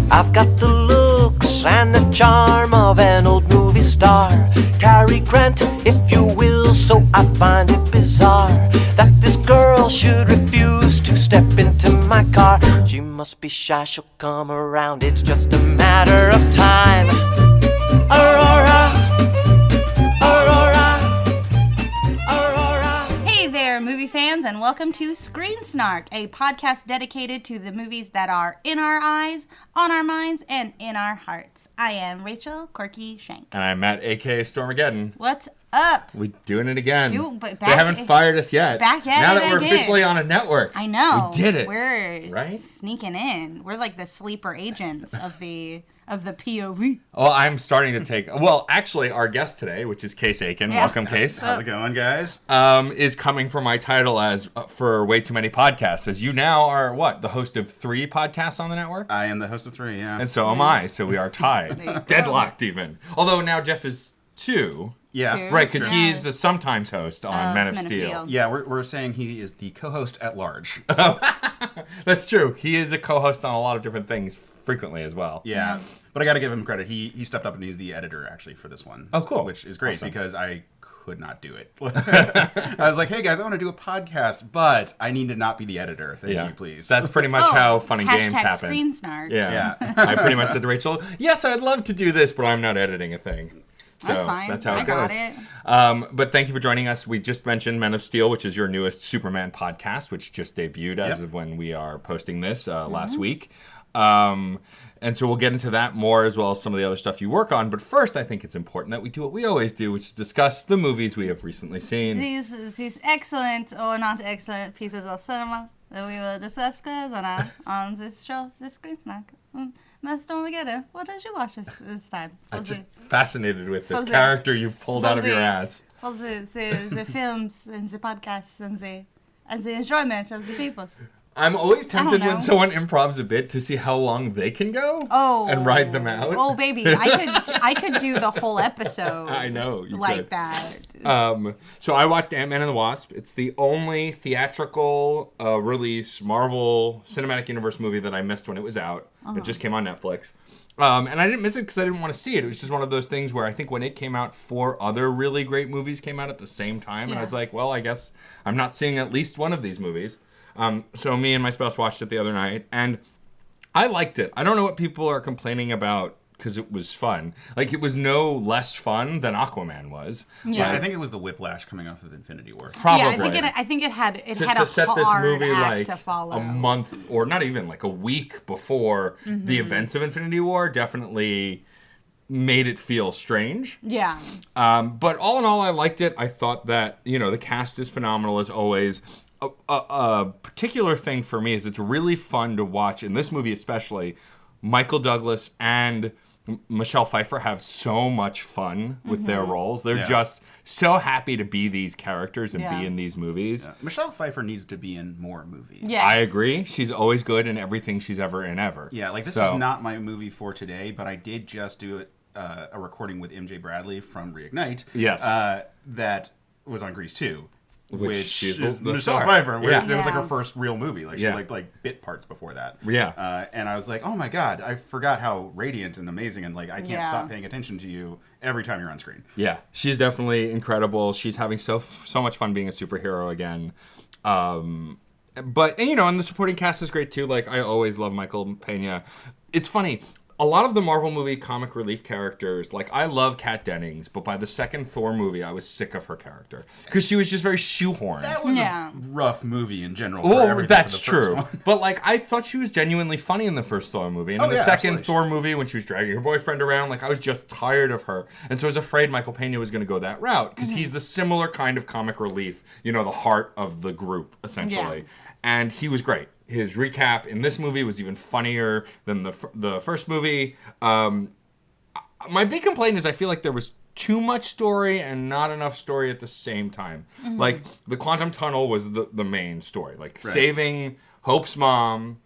I've got the looks and the charm of an old movie star. Cary Grant, if you will, so I find it bizarre that this girl should refuse to step into my car. She must be shy, she'll come around, it's just a matter of time. Aurora, Aurora, Aurora. Hey there, movie fans, and welcome to Screen Snark, a podcast dedicated to the movies that are in our eyes, on our minds, and in our hearts. I am Rachel Corky Shank. And I'm Matt, a.k.a. Stormageddon. What's up? We doing it again. But they haven't fired us yet. Back at now it that we're again. officially on a network. I know. We did it. We're right? sneaking in. We're like the sleeper agents of the POV. Oh, I'm starting to take... Well, actually, our guest today, which is Case Aiken. Yeah. Welcome, Case. How's it going, guys? Is coming from my title as for way too many podcasts. As you now are, what, the host of 3 podcasts on the network? I am the host of 3, yeah. And so am I. So we are tied. Deadlocked, even. Although now Jeff is 2. Yeah. Right, because Sure. he's a sometimes host on Men of Steel. Yeah, we're saying he is the co-host at large. That's true. He is a co-host on a lot of different things frequently as well. Yeah. But I got to give him credit. He stepped up and he's the editor, actually, for this one. Oh, cool. Which is great Awesome. because I could not do it. I was like, hey, guys, I want to do a podcast, but I need to not be the editor. Thank you, please. That's pretty much how fun and games happen. Screen Snark. Yeah. I pretty much said to Rachel, yes, I'd love to do this, but I'm not editing a thing. So That's fine. That's how it I goes. got it. But thank you for joining us. We just mentioned Men of Steel, which is your newest Superman podcast, which just debuted as of when we are posting this last week. And so we'll get into that more as well as some of the other stuff you work on. But first, I think it's important that we do what we always do, which is discuss the movies we have recently seen. These excellent or not excellent pieces of cinema that we will discuss on this show, this Screen Snack. Mr. Armageddon, what did you watch this time? I'm just fascinated with this For the- character you've pulled out of your ass. For the films and the podcasts and the enjoyment of the people. I'm always tempted know. when someone improvs a bit to see how long they can go and ride them out. Oh, baby, I could do the whole episode. I know, you like could. that. So I watched Ant-Man and the Wasp. It's the only theatrical release Marvel Cinematic Universe movie that I missed when it was out. It just came on Netflix. And I didn't miss it because I didn't want to see it. It was just one of those things where I think when it came out, 4 other really great movies came out at the same time. And I was like, well, I guess I'm not seeing at least one of these movies. So me and my spouse watched it the other night, and I liked it. I don't know what people are complaining about because it was fun. Like, it was no less fun than Aquaman was. Yeah. I think it was the whiplash coming off of Infinity War. Probably. Yeah, I think it had a to set this hard movie act like to follow. a month, or not even, like a week before the events of Infinity War definitely made it feel strange. Yeah. But all in all, I liked it. I thought that, the cast is phenomenal as always. A particular thing for me is it's really fun to watch, in this movie especially, Michael Douglas and Michelle Pfeiffer have so much fun with their roles. They're just so happy to be these characters and be in these movies. Yeah. Michelle Pfeiffer needs to be in more movies. Yes. I agree. She's always good in everything she's ever in ever. Yeah, like this is not my movie for today, but I did just do a recording with MJ Bradley from Reignite. Yes. That was on Grease 2. Which Which is is the Michelle star. Pfeiffer. Yeah. It was like Yeah. her first real movie. Like she Yeah. like bit parts before that. Yeah. And I was like, oh my god, I forgot how radiant and amazing, and like I can't Yeah. stop paying attention to you every time you're on screen. Yeah, she's definitely incredible. She's having so much fun being a superhero again. But and the supporting cast is great too. Like, I always love Michael Pena. It's funny. A lot of the Marvel movie comic relief characters, like, I love Kat Dennings, but by the second Thor movie, I was sick of her character because she was just very shoehorned. That was Yeah. a rough movie in general. For Oh, everything that's for the first true. one. But, like, I thought she was genuinely funny in the first Thor movie. And in the yeah, second absolutely. Thor movie, when she was dragging her boyfriend around, like, I was just tired of her. And so I was afraid Michael Pena was going to go that route because he's the similar kind of comic relief, the heart of the group, essentially. Yeah. And he was great. His recap in this movie was even funnier than the first movie. My big complaint is I feel like there was too much story and not enough story at the same time. Like, the Quantum Tunnel was the main story. Like, saving Hope's mom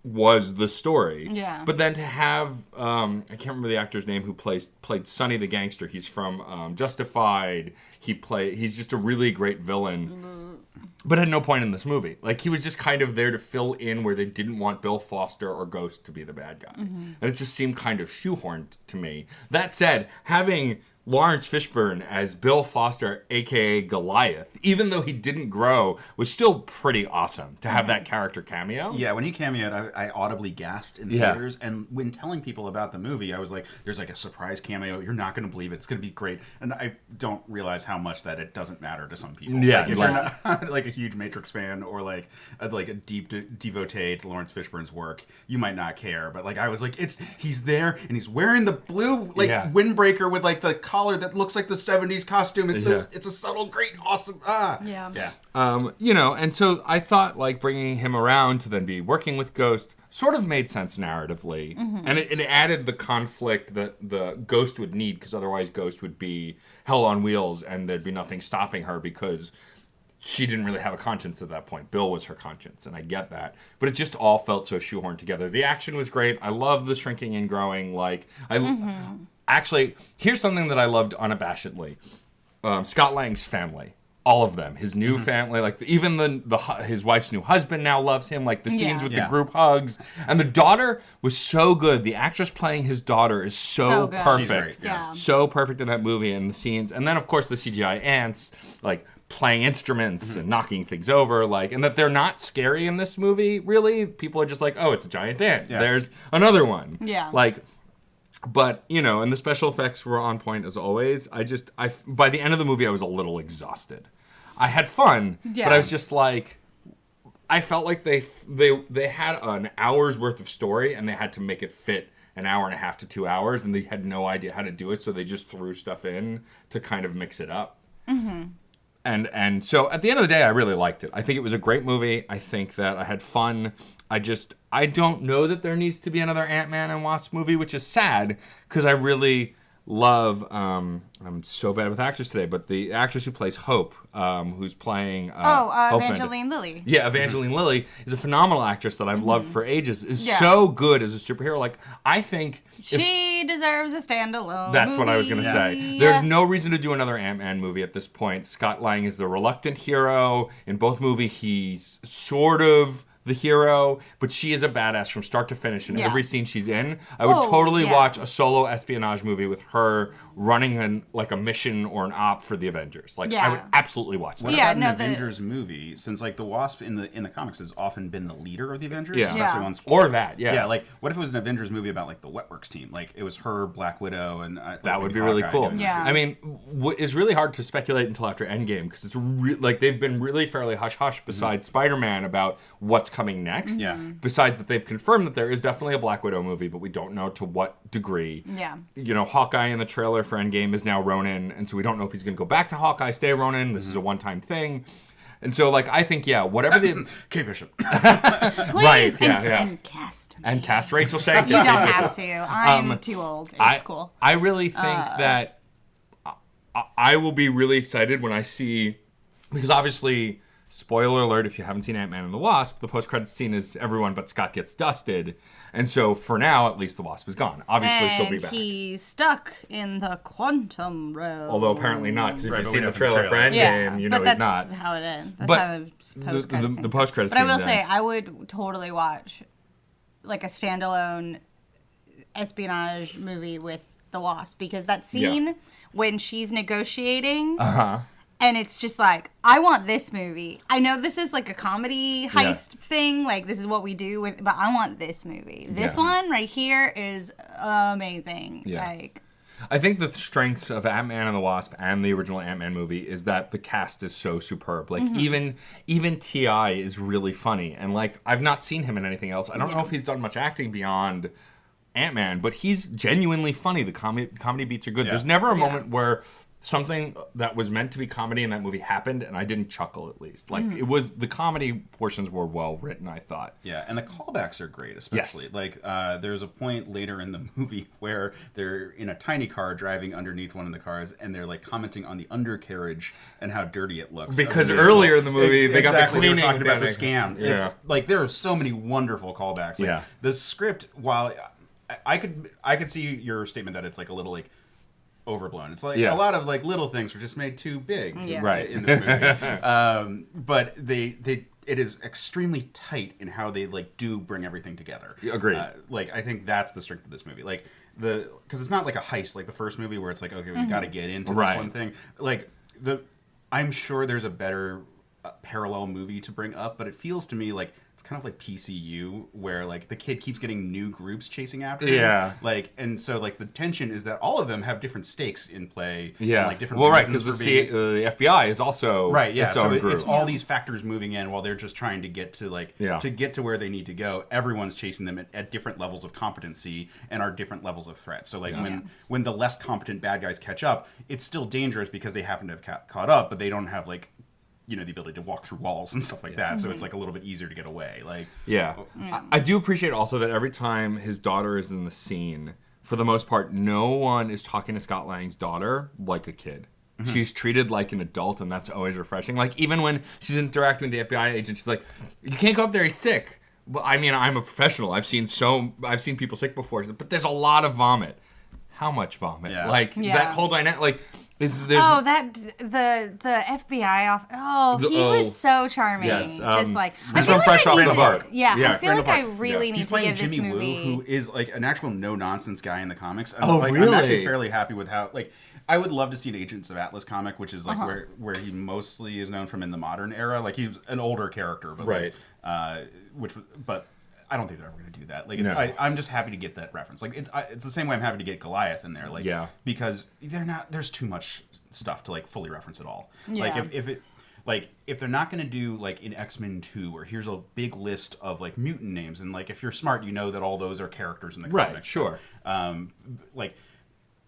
was the story. Yeah. But then to have, I can't remember the actor's name who played Sonny the Gangster. He's from Justified. He's just a really great villain. but had no point in this movie. Like, he was just kind of there to fill in where they didn't want Bill Foster or Ghost to be the bad guy. And it just seemed kind of shoehorned to me. That said, having Lawrence Fishburne as Bill Foster, a.k.a. Goliath, even though he didn't grow, was still pretty awesome to have that character cameo. Yeah, when he cameoed, I audibly gasped in the theaters. And when telling people about the movie, I was like, there's like a surprise cameo. You're not going to believe it. It's going to be great. And I don't realize how much that it doesn't matter to some people. Yeah, like, if you're not like a huge Matrix fan or like a deep devotee to Lawrence Fishburne's work, you might not care. But like, I was like, he's there and he's wearing the blue windbreaker with like the collar that looks like the 70s costume. It's a subtle, great, awesome. Yeah. And so I thought like bringing him around to then be working with Ghost sort of made sense narratively, and it added the conflict that the Ghost would need, because otherwise Ghost would be hell on wheels and there'd be nothing stopping her because she didn't really have a conscience at that point. Bill was her conscience, and I get that. But it just all felt so shoehorned together. The action was great. I love the shrinking and growing. Like, actually, here's something that I loved unabashedly. Scott Lang's family. All of them. His new family. Like, even his wife's new husband now loves him. Like, the scenes with the group hugs. And the daughter was so good. The actress playing his daughter is so perfect. She's great, yeah. So perfect in that movie and the scenes. And then, of course, the CGI ants, like, playing instruments and knocking things over, like, and that they're not scary in this movie, really. People are just like, oh, it's a giant ant. Yeah. There's another one. Yeah. Like, but, and the special effects were on point as always. By the end of the movie, I was a little exhausted. I had fun, but I was just like, I felt like they had an hour's worth of story and they had to make it fit an hour and a half to 2 hours, and they had no idea how to do it, so they just threw stuff in to kind of mix it up. And so at the end of the day, I really liked it. I think it was a great movie. I think that I had fun. I don't know that there needs to be another Ant-Man and Wasp movie, which is sad, because I really love, I'm so bad with actors today, but the actress who plays Hope, who's playing Hope Evangeline Lilly. Yeah, Evangeline Lilly is a phenomenal actress that I've loved for ages. Is so good as a superhero. Like, I think she deserves a standalone That's movie. what I was going to say. There's no reason to do another Ant-Man movie at this point. Scott Lang is the reluctant hero. In both movies, he's sort of the hero, but she is a badass from start to finish in every scene she's in. I would totally watch a solo espionage movie with her running like a mission or an op for the Avengers. Like, I would absolutely watch that. What about an Avengers movie? Since like the Wasp in the comics has often been the leader of the Avengers, especially once or that, yeah. Like, what if it was an Avengers movie about like the Wetworks team? Like, it was her, Black Widow, and that would be really cool. Yeah, I mean, it's really hard to speculate until after Endgame, because it's like they've been really fairly hush hush besides Spider-Man about what's coming next. Yeah. Besides that, they've confirmed that there is definitely a Black Widow movie, but we don't know to what degree. Yeah. Hawkeye in the trailer for Endgame is now Ronin, and so we don't know if he's going to go back to Hawkeye, stay Ronin. This is a one-time thing. And so, like, I think, whatever the... Kate Bishop. Please, right, and cast me. And cast Rachel Shank. You don't have to. I'm too old. It's cool. I really think that I will be really excited when I see... Because obviously... Spoiler alert, if you haven't seen Ant-Man and the Wasp, the post-credits scene is everyone but Scott gets dusted. And so, for now, at least the Wasp is gone. Obviously, she'll be back. He's stuck in the quantum realm. Although, apparently not, because if you've seen the trailer for Endgame, he's not. But that's how it ends. That's how the post-credits the post-credits scene But I will say, I would totally watch, like, a standalone espionage movie with the Wasp. Because that scene, when she's negotiating... And it's just like, I want this movie. I know this is like a comedy heist thing. Like, this is what we do with, but I want this movie. This one right here is amazing. Yeah. Like, I think the strength of Ant-Man and the Wasp and the original Ant-Man movie is that the cast is so superb. Like, even T.I. is really funny. And, like, I've not seen him in anything else. I don't know if he's done much acting beyond Ant-Man, but he's genuinely funny. The comedy beats are good. There's never a moment where... something that was meant to be comedy in that movie happened, and I didn't chuckle, at least. Like, it was, the comedy portions were well written, I thought. Yeah, and the callbacks are great, especially. Yes. Like, there's a point later in the movie where they're in a tiny car driving underneath one of the cars, and they're, like, commenting on the undercarriage and how dirty it looks. Because earlier in the movie, they got the cleaning. They were talking about the scam. Yeah. It's, like, there are so many wonderful callbacks. Like, the script, while I could see your statement that it's, like, a little, like, overblown. It's like a lot of like little things were just made too big, right, in this movie. But it is extremely tight in how they like do bring everything together. Agreed. Like I think that's the strength of this movie. Like because it's not like a heist like the first movie where it's like, okay, we got to get into this one thing. Like I'm sure there's a better parallel movie to bring up, but it feels to me like it's kind of like PCU, where like the kid keeps getting new groups chasing after him. Yeah. Like, and so like the tension is that all of them have different stakes in play. Yeah. And, like different. Well, right, because the FBI is also its own group. It's all these factors moving in while they're just trying to get to like to get to where they need to go. Everyone's chasing them at different levels of competency and are different levels of threat. So like when the less competent bad guys catch up, it's still dangerous because they happen to have caught up, but they don't have like, you know, the ability to walk through walls and stuff like that. So it's like a little bit easier to get away. Like, I do appreciate also that every time his daughter is in the scene, for the most part, no one is talking to Scott Lang's daughter like a kid. She's treated like an adult, and that's always refreshing. Like, even when she's interacting with the FBI agent, she's like, you can't go up there, he's sick. But I mean, I'm a professional. I've seen people sick before, but there's a lot of vomit. How much vomit? Like, that whole dynamic, like, the FBI off. He was so charming. Yes, just like he's from Fresh Off the Boat. I feel like I really need to give this Jimmy movie. Woo, who is like an actual no nonsense guy in the comics. Really? I'm actually fairly happy with how like. I would love to see an Agents of Atlas comic, which is like where he mostly is known from in the modern era. Like he was an older character, but but I don't think they're ever going to do that. Like, I'm just happy to get that reference. Like, it's the same way I'm happy to get Goliath in there. Like, because there's too much stuff to like fully reference it all. Like, if they're not going to do like in X-Men 2, where here's a big list of like mutant names, and like if you're smart, you know that all those are characters in the comics. Right. Sure. Like.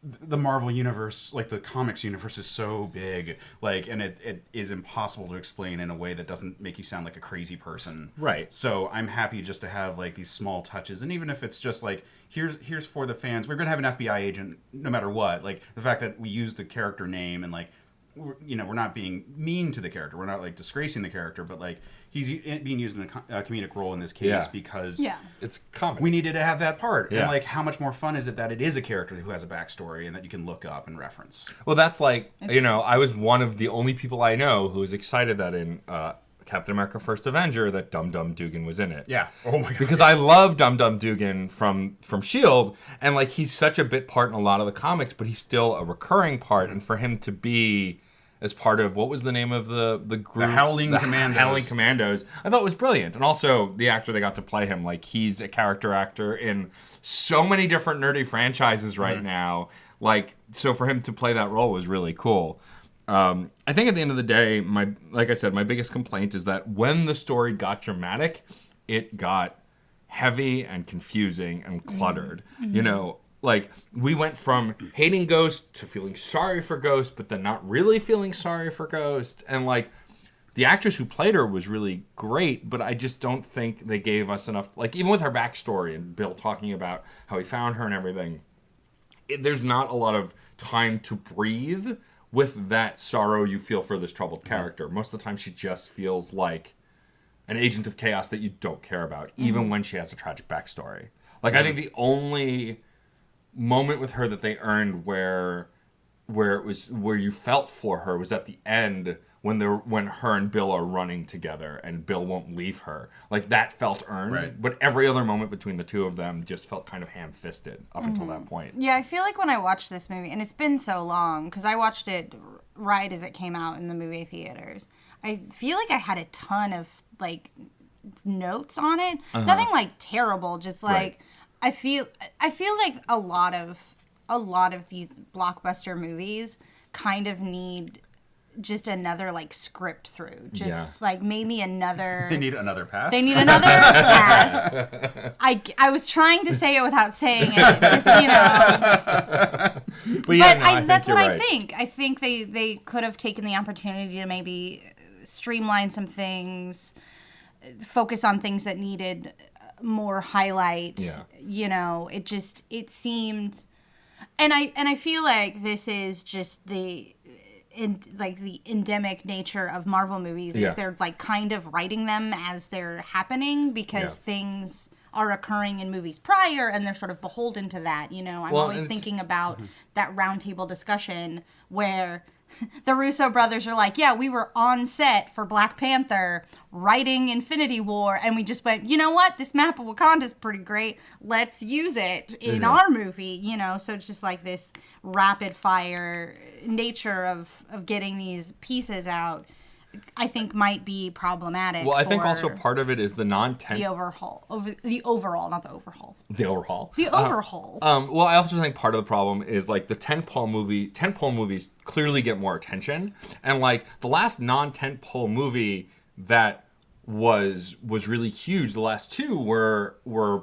The Marvel universe, like the comics universe, is so big, like, and it is impossible to explain in a way that doesn't make you sound like a crazy person. Right. So I'm happy just to have like these small touches, and even if it's just like here's for the fans, we're gonna have an FBI agent no matter what. Like the fact that we use the character name and like. We're not being mean to the character. We're not like disgracing the character, but like he's being used in a comedic role in this case because it's comedy. We needed to have that part. Yeah. And like, how much more fun is it that it is a character who has a backstory and that you can look up and reference? Well, that's like I was one of the only people I know who was excited that in Captain America: First Avenger that Dum Dum Dugan was in it. Yeah. Oh my god. Because I love Dum Dum Dugan from S.H.I.E.L.D. and like he's such a bit part in a lot of the comics, but he's still a recurring part. And for him to be as part of what was the name of the group? The Howling Commandos. Howling Commandos. I thought it was brilliant, and also the actor they got to play him. Like he's a character actor in so many different nerdy franchises right now. Like so for him to play that role was really cool. I think at the end of the day, like I said, my biggest complaint is that when the story got dramatic, it got heavy and confusing and cluttered. You know, like we went from hating Ghost to feeling sorry for Ghost, but then not really feeling sorry for Ghost. And like the actress who played her was really great, but I just don't think they gave us enough. Like even with her backstory and Bill talking about how he found her and everything, there's not a lot of time to breathe with that sorrow you feel for this troubled character. Most of the time she just feels like an agent of chaos that you don't care about, even when she has a tragic backstory. Like I think the only moment with her that they earned where you felt for her was at the end when her and Bill are running together and Bill won't leave her. Like that felt earned. Right. But every other moment between the two of them just felt kind of ham-fisted up until that point. Yeah, I feel like when I watched this movie, and it's been so long because I watched it right as it came out in the movie theaters. I feel like I had a ton of like notes on it. Nothing like terrible, just like I feel like a lot of these blockbuster movies kind of need just another like script through. Just like maybe another. They need another pass. They need another pass. I was trying to say it without saying it. Just that's what I think. I think they could have taken the opportunity to maybe streamline some things, focus on things that needed more highlight. It seemed, and I feel like this is just the endemic nature of Marvel movies is they're like kind of writing them as they're happening because things are occurring in movies prior, and they're sort of beholden to that. You know, I'm always thinking about that roundtable discussion where the Russo brothers are like, yeah, we were on set for Black Panther writing Infinity War, and we just went, you know what, this map of Wakanda is pretty great, let's use it in our movie, you know. So it's just like this rapid fire nature of getting these pieces out, I think might be problematic. Well, I think also part of it is the non-tent... The overhaul. The overall, not the overhaul. The overhaul. The overhaul. Well, I also think part of the problem is, like, the tentpole movies clearly get more attention. And, like, the last non-tentpole movie that was really huge, the last two were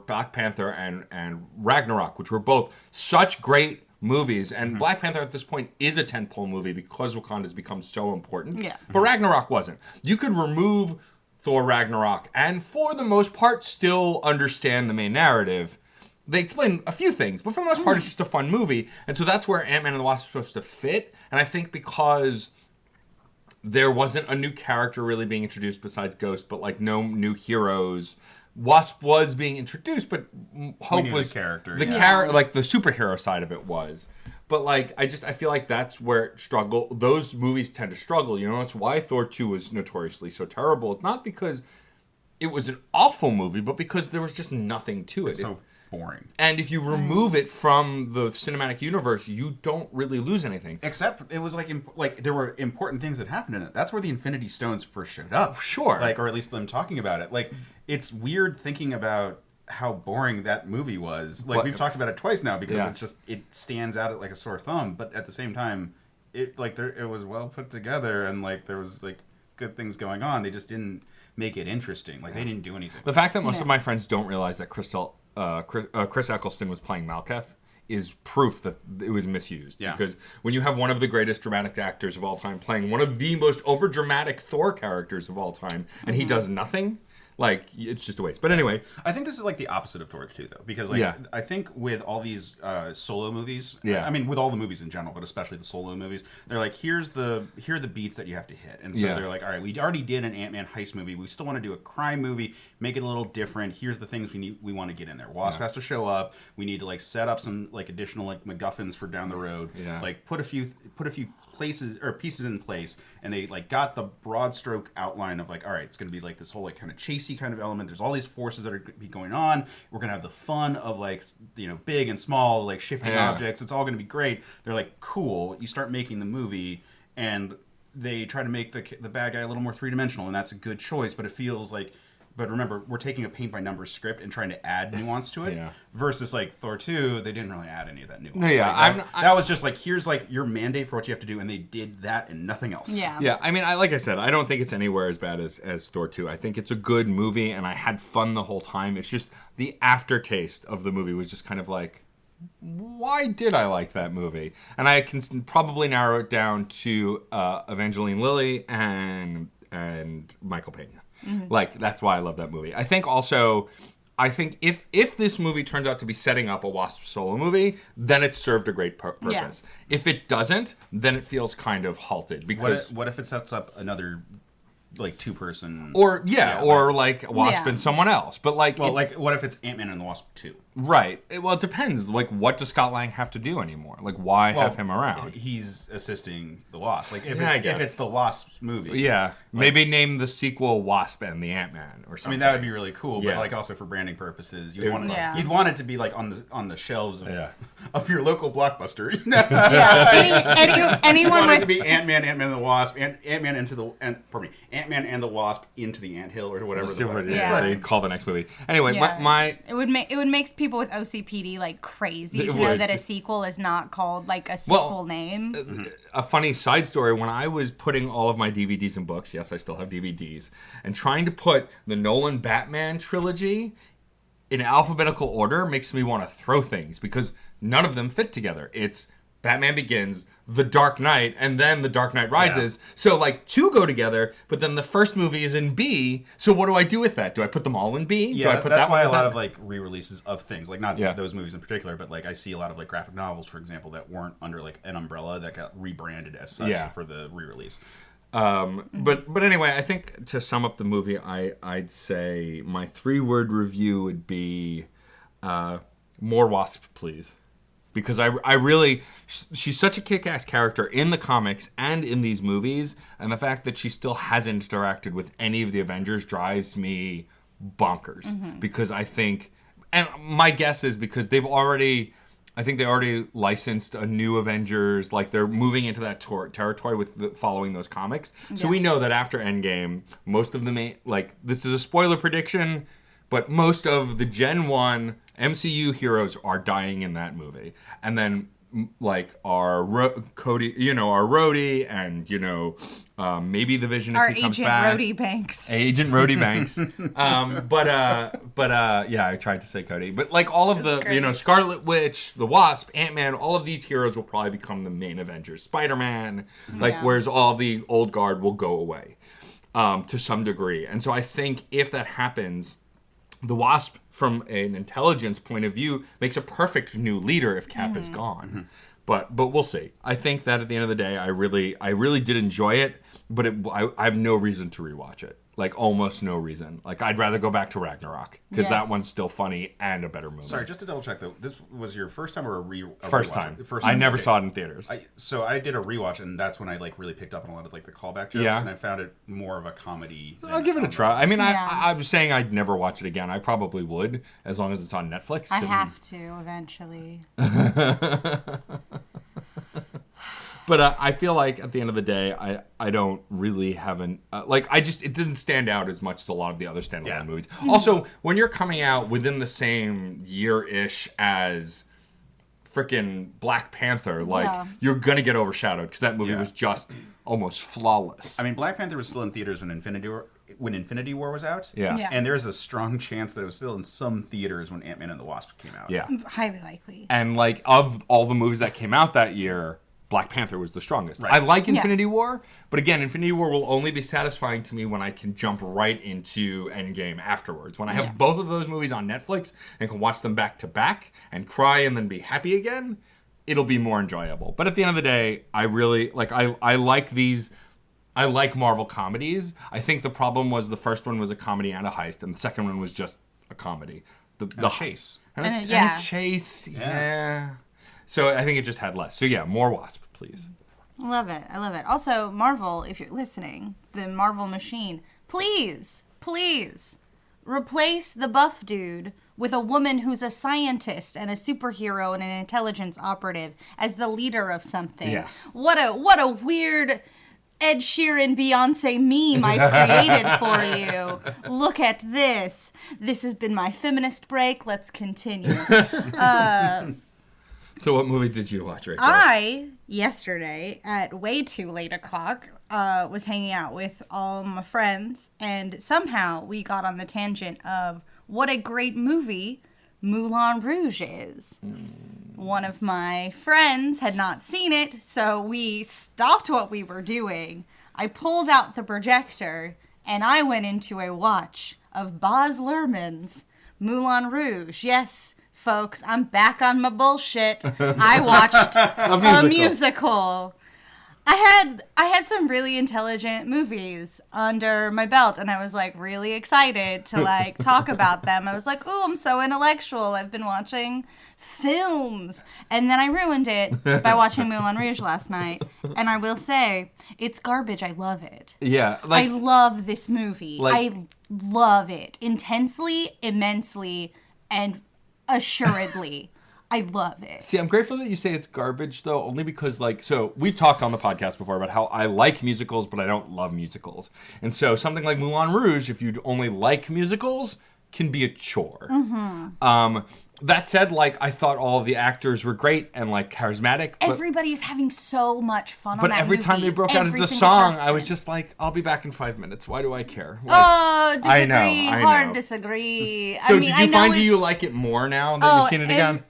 Black Panther and Ragnarok, which were both such great movies, and Black Panther at this point is a tentpole movie because Wakanda's become so important. Yeah. But Ragnarok wasn't. You could remove Thor Ragnarok and for the most part still understand the main narrative. They explain a few things, but for the most part it's just a fun movie. And so that's where Ant-Man and the Wasp is supposed to fit. And I think because there wasn't a new character really being introduced besides Ghost, but like no new heroes. Wasp was being introduced, but Hope was the character. Like the superhero side of it was. But like I feel like that's where it those movies tend to struggle. You know, that's why Thor 2 was notoriously so terrible. It's not because it was an awful movie, but because there was just nothing to it. It's so boring. And if you remove it from the cinematic universe, you don't really lose anything. Except it was like there were important things that happened in it. That's where the Infinity Stones first showed up. Sure. Like, or at least them talking about it. Like, it's weird thinking about how boring that movie was. Like, we've talked about it twice now because it's just, it stands out at like a sore thumb. But at the same time, it was well put together and like there was like good things going on. They just didn't make it interesting. Like, they didn't do anything. The fact that most of my friends don't realize that Chris Eccleston was playing Malekith is proof that it was misused. Yeah. Because when you have one of the greatest dramatic actors of all time playing one of the most overdramatic Thor characters of all time, and he does nothing, like, it's just a waste. But anyway. I think this is like the opposite of Thor 2, though. Because, like, I think with all these solo movies, I mean, with all the movies in general, but especially the solo movies, they're like, here are the beats that you have to hit. And so they're like, all right, we already did an Ant-Man heist movie. We still want to do a crime movie, make it a little different. Here's the things we want to get in there. Wasp has to show up. We need to, like, set up some, like, additional, like, MacGuffins for down the road. Yeah. Like, put a few places or pieces in place, and they like got the broad stroke outline of like, all right, it's going to be like this whole like kind of chasey kind of element. There's all these forces that are going to be going on. We're going to have the fun of like, you know, big and small, like shifting objects. It's all going to be great. They're like, cool. You start making the movie, and they try to make the bad guy a little more three-dimensional, and that's a good choice. But it feels like, but remember, we're taking a paint by numbers script and trying to add nuance to it. Versus like Thor 2, they didn't really add any of that nuance. No, yeah, like, that was just like, here's like your mandate for what you have to do, and they did that and nothing else. Yeah. I mean, like I said, I don't think it's anywhere as bad as Thor 2. I think it's a good movie, and I had fun the whole time. It's just the aftertaste of the movie was just kind of like, why did I like that movie? And I can probably narrow it down to Evangeline Lilly and Michael Pena. Like, that's why I love that movie. I think if this movie turns out to be setting up a Wasp solo movie, then it served a great purpose. If it doesn't, then it feels kind of halted. Because what if it sets up another like two-person or like Wasp and someone else? But like, what if it's Ant-Man and the Wasp 2? Right. Well, it depends. Like, what does Scott Lang have to do anymore? Like, why have him around? He's assisting the Wasp. Like, if it's the Wasp's movie. Yeah. Like, maybe name the sequel Wasp and the Ant-Man or something. I mean, that would be really cool, but like also for branding purposes, you'd want it to be like on the shelves of your local Blockbuster. Anyone want it to be Ant-Man and the Wasp, and Ant-Man and the Wasp into the Anthill or whatever. They'd call the next movie. Anyway, it would make people with OCPD like crazy to know that a sequel is not called like a sequel name. A funny side story: when I was putting all of my DVDs and books, yes, I still have DVDs, and trying to put the Nolan Batman trilogy in alphabetical order makes me want to throw things because none of them fit together. It's Batman Begins, The Dark Knight, and then The Dark Knight Rises. Yeah. So, like, two go together, but then the first movie is in B. So what do I do with that? Do I put them all in B? Yeah, do I put that's that why one a lot of, like, re-releases of things, like, not Yeah. those movies in particular, but, like, I see a lot of, like, graphic novels, for example, that weren't under, like, an umbrella that got rebranded as such Yeah. for the re-release. But anyway, I think to sum up the movie, I'd say my 3-word review would be more Wasp, please. Because I really, she's such a kick-ass character in the comics and in these movies, and the fact that she still hasn't interacted with any of the Avengers drives me bonkers. Mm-hmm. Because I think, and my guess is because I think they already licensed a new Avengers, like they're moving into that territory with following those comics. Yeah. So we know that after Endgame, most of the this is a spoiler prediction, but most of the Gen 1 MCU heroes are dying in that movie. And then our Cody, our Rhodey, and maybe the Vision if he comes back. Agent Rhodey Banks. Yeah, I tried to say Cody, but all of the Scarlet Witch, the Wasp, Ant-Man, all of these heroes will probably become the main Avengers. Spider-Man, whereas all the old guard will go away to some degree. And so I think if that happens, the Wasp, from an intelligence point of view, makes a perfect new leader if Cap is gone. Mm-hmm. But we'll see. I think that at the end of the day, I really did enjoy it, but I have no reason to rewatch it. Almost no reason. I'd rather go back to Ragnarok, because that one's still funny and a better movie. Sorry, just to double check though, this was your first time or first time? I never saw it in theaters. So I did a rewatch, and that's when I really picked up on a lot of the callback jokes, and I found it more of a comedy. I'll give it a try. I mean, I was saying I'd never watch it again. I probably would, as long as it's on Netflix. I have to eventually. But I feel like at the end of the day, I don't really haven't it didn't stand out as much as a lot of the other standalone movies. Also, when you're coming out within the same year-ish as freaking Black Panther, you're gonna get overshadowed because that movie was just almost flawless. I mean, Black Panther was still in theaters when Infinity War was out. Yeah. And there's a strong chance that it was still in some theaters when Ant-Man and the Wasp came out. Yeah. Highly likely. And of all the movies that came out that year, Black Panther was the strongest. Right. I like Infinity War, but again, Infinity War will only be satisfying to me when I can jump right into Endgame afterwards. When I have both of those movies on Netflix and can watch them back to back and cry and then be happy again, it'll be more enjoyable. But at the end of the day, I really I like these. I like Marvel comedies. I think the problem was the first one was a comedy and a heist, and the second one was just a comedy. The chase. And a chase. Yeah. So I think it just had less. So yeah, more Wasp, please. I love it. Also, Marvel, if you're listening, the Marvel machine, please replace the buff dude with a woman who's a scientist and a superhero and an intelligence operative as the leader of something. Yeah. What a weird Ed Sheeran Beyonce meme I've created for you. Look at this. This has been my feminist break. Let's continue. So what movie did you watch, Rachel? I, yesterday, at way too late o'clock, was hanging out with all my friends, and somehow we got on the tangent of what a great movie Moulin Rouge is. One of my friends had not seen it, so we stopped what we were doing. I pulled out the projector, and I went into a watch of Baz Luhrmann's Moulin Rouge. Yes, folks, I'm back on my bullshit. I watched a musical. I had some really intelligent movies under my belt, and I was really excited to talk about them. I was like, "Ooh, I'm so intellectual. I've been watching films." And then I ruined it by watching Moulin Rouge last night. And I will say, it's garbage. I love it. Yeah, I love this movie. I love it intensely, immensely, and assuredly. I love it. See, I'm grateful that you say it's garbage, though, only because, so we've talked on the podcast before about how I like musicals, but I don't love musicals. And so something like Moulin Rouge, if you only like musicals, can be a chore. Mm-hmm. That said, I thought all of the actors were great and, charismatic. Everybody's having so much fun on that movie. But every time they broke out into the song, I was just I'll be back in 5 minutes. Why do I care? Disagree. I know. Hard disagree. So did you find you like it more now that you've seen it again?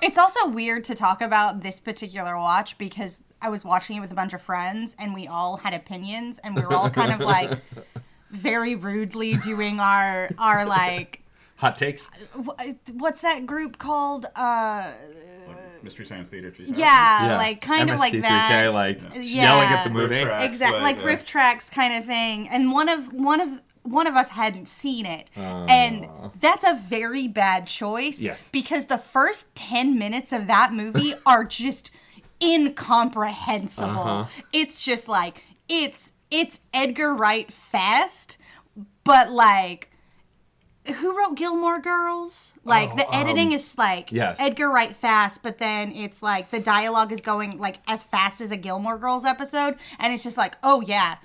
It's also weird to talk about this particular watch because I was watching it with a bunch of friends and we all had opinions and we were all kind of very rudely doing our hot takes. What's that group called? Mystery Science Theater 3000. Yeah, like kind of like MST3K, that. like yelling at the movie. Exactly, like riff tracks kind of thing. And one of us hadn't seen it. And that's a very bad choice. Yes. Because the first 10 minutes of that movie are just incomprehensible. It's just like, it's Edgar Wright fast, but like, who wrote Gilmore Girls? Like, the editing is like Edgar Wright fast, but then it's like the dialogue is going like as fast as a Gilmore Girls episode. And it's just like, oh yeah,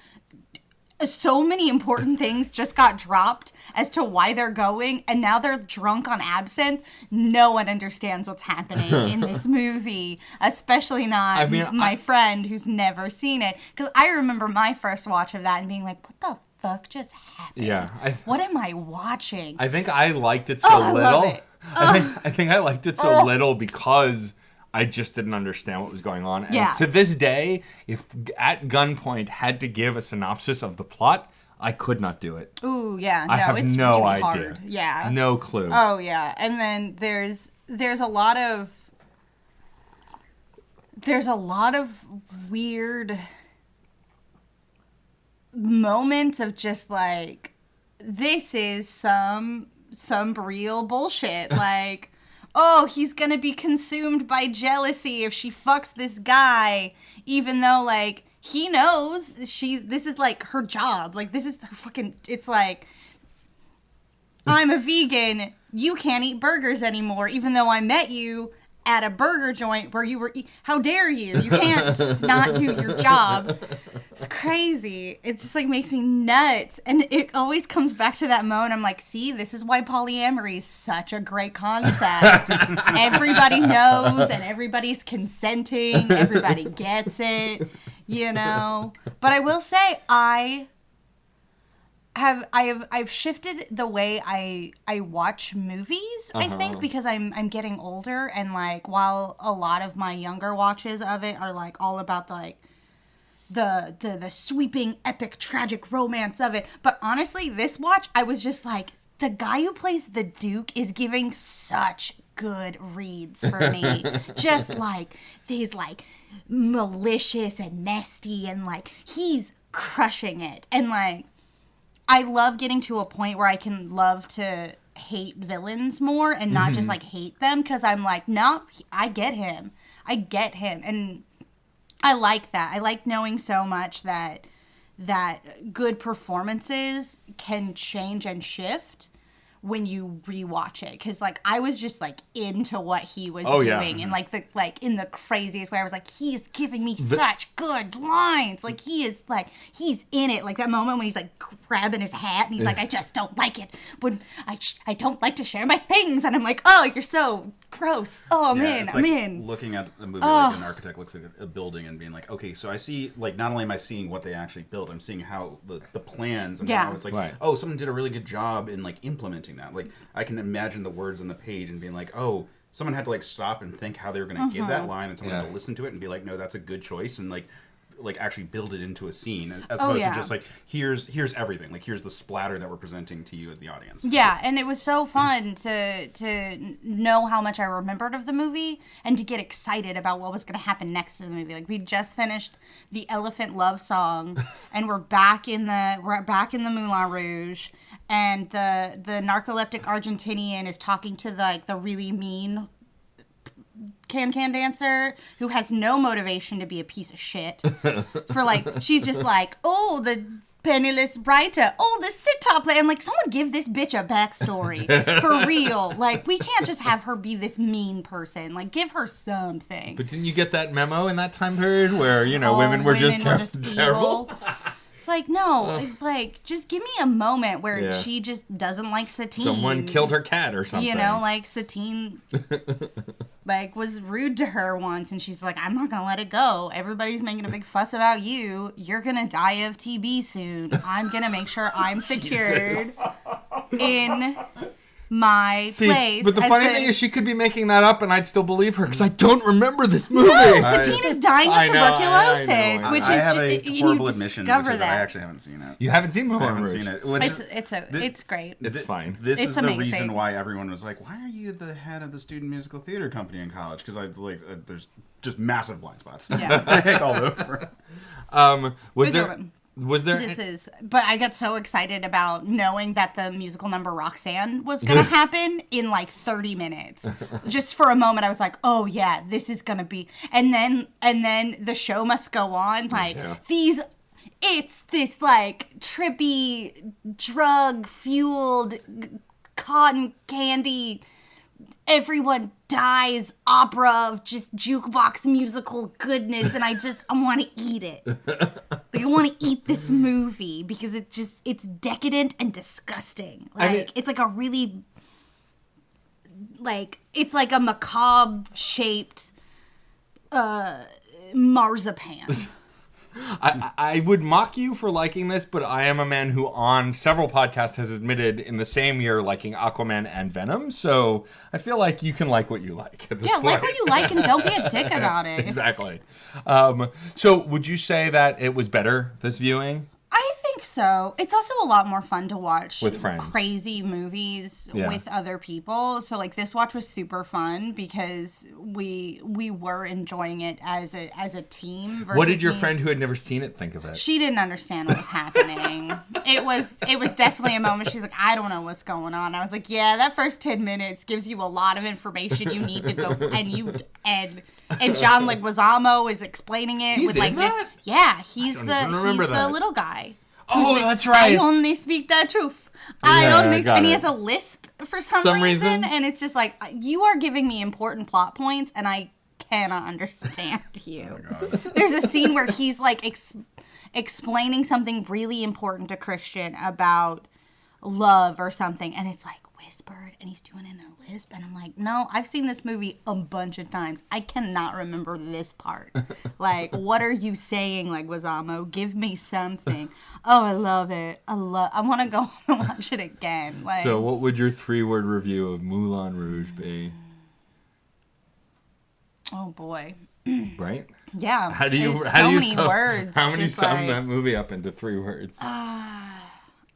so many important things just got dropped as to why they're going, and now they're drunk on absinthe. No one understands what's happening in this movie, especially not my friend who's never seen it. Because I remember my first watch of that and being like, what the fuck just happened? Yeah. What am I watching? I think I liked it so little. I love it. I think I liked it so little because I just didn't understand what was going on. And to this day, if at gunpoint had to give a synopsis of the plot, I could not do it. Ooh, yeah. No, I have it's no really idea. hard. Yeah. No clue. Oh, yeah. And then there's a lot of weird moments of just like, this is some real bullshit. Like, oh, he's gonna be consumed by jealousy if she fucks this guy, even though like he knows this is like her job. Like, this is her fucking, it's like, I'm a vegan, you can't eat burgers anymore, even though I met you at a burger joint where you were how dare you can't just not do your job. It's crazy. It just like makes me nuts, and it always comes back to that moment. I'm like, see, this is why polyamory is such a great concept. Everybody knows and everybody's consenting, everybody gets it, you know. But I will say I've shifted the way I watch movies, I think, because I'm getting older, and like while a lot of my younger watches of it are like all about the sweeping epic tragic romance of it, but honestly this watch I was just like, the guy who plays the Duke is giving such good reads for me. Just like these like malicious and nasty, and like he's crushing it, and like I love getting to a point where I can love to hate villains more and not just like hate them, because I'm like, no, I get him, and I like that. I like knowing so much that good performances can change and shift when you rewatch it, because like I was just like into what he was doing, and like in the craziest way. I was like, he is giving me such good lines. Like he's in it. Like that moment when he's like grabbing his hat and he's like, I just don't like it when I don't like to share my things, and I'm like, oh, you're so gross. Oh man, it's I'm like in. Looking at a movie like an architect looks at a building and being like, okay, so I see, like, not only am I seeing what they actually built, I'm seeing how the plans and how it's like, oh, someone did a really good job in like implementing that. Like, I can imagine the words on the page and being like, oh, someone had to like stop and think how they were going to give that line, and someone had to listen to it and be like, no, that's a good choice, and like actually build it into a scene, as opposed to just like, here's everything, like here's the splatter that we're presenting to you as the audience. Yeah, and it was so fun to know how much I remembered of the movie and to get excited about what was going to happen next to the movie. Like, we just finished the Elephant Love Song, and we're back in the Moulin Rouge, and the narcoleptic Argentinian is talking to the really mean can dancer who has no motivation to be a piece of shit. For like, she's just like, oh, the penniless writer, oh, the sitar player. I'm like, someone give this bitch a backstory for real. Like, we can't just have her be this mean person. Like, give her something. But didn't you get that memo in that time period where, you know, women were just terrible? It's like, no, like, just give me a moment where she just doesn't like Satine. Someone killed her cat or something. You know, like, Satine, like, was rude to her once, and she's like, I'm not gonna let it go. Everybody's making a big fuss about you. You're gonna die of TB soon. I'm gonna make sure I'm secured in place. But the funny thing is, she could be making that up, and I'd still believe her because I don't remember this movie. No, Satina's dying of tuberculosis, which I have is a horrible admission, which is that I actually haven't seen it. You haven't seen Moulin Rouge? I haven't seen it. It's great. It's fine. This It's is amazing. the reason why everyone was like, "Why are you the head of the student musical theater company in college?" Because I was like, there's just massive blind spots. Yeah. All over. Was there? But I got so excited about knowing that the musical number Roxanne was going to happen in like 30 minutes. Just for a moment, I was like, oh yeah, this is going to be. And then the show must go on. Like it's this like trippy, drug fueled cotton candy. Everyone dies opera of just jukebox musical goodness, and I want to eat it. Like, I want to eat this movie because it's decadent and disgusting. Like, it's like a really, like, it's like a macabre shaped marzipan. I would mock you for liking this, but I am a man who on several podcasts has admitted in the same year liking Aquaman and Venom, so I feel like you can like what you like at this point. Like what you like and don't be a dick about it. Exactly. So would you say that it was better, this viewing? I think so. It's also a lot more fun to watch with friends. Crazy movies with other people. So like this watch was super fun because we were enjoying it as a team. What did your friend who had never seen it think of it? She didn't understand what was happening. It was definitely a moment. She's like, I don't know what's going on. I was like, yeah, that first 10 minutes gives you a lot of information you need to go and John Leguizamo is explaining it. He's with in like that? this. Yeah, he's the little guy. Oh, like, that's right. I only speak the truth. And he has a lisp for some reason, and it's just like, you are giving me important plot points, and I cannot understand you. Oh, there's a scene where he's like explaining something really important to Christian about love or something, and it's like whispered, and he's doing it in a lisp, and I'm like, no, I've seen this movie a bunch of times. I cannot remember this part. Like, what are you saying, like, Leguizamo? Give me something. Oh, I love it. I want to go home and watch it again. Like, so what would your 3-word review of Moulin Rouge be? Oh, boy. Right? Yeah. How do you sum that movie up into 3 words?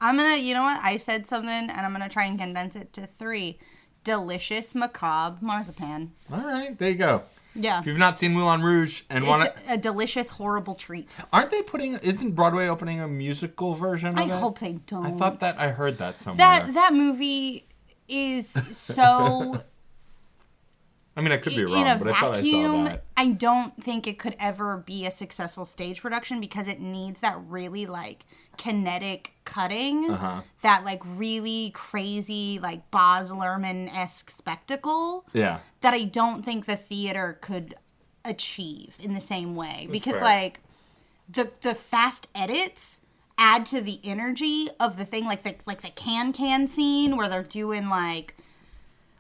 I'm gonna, you know what? I said something, and I'm gonna try and condense it to 3. Delicious macabre marzipan. All right, there you go. Yeah. If you've not seen Moulin Rouge and want a delicious, horrible treat. Isn't Broadway opening a musical version of it? I hope they don't. I heard that somewhere. That movie is so. I mean, I could be wrong, but I thought I saw that. I don't think it could ever be a successful stage production because it needs that really, like, kinetic cutting, that, like, really crazy, like, Baz Luhrmann-esque spectacle that I don't think the theater could achieve in the same way. Because, like, the fast edits add to the energy of the thing, like the can scene where they're doing, like,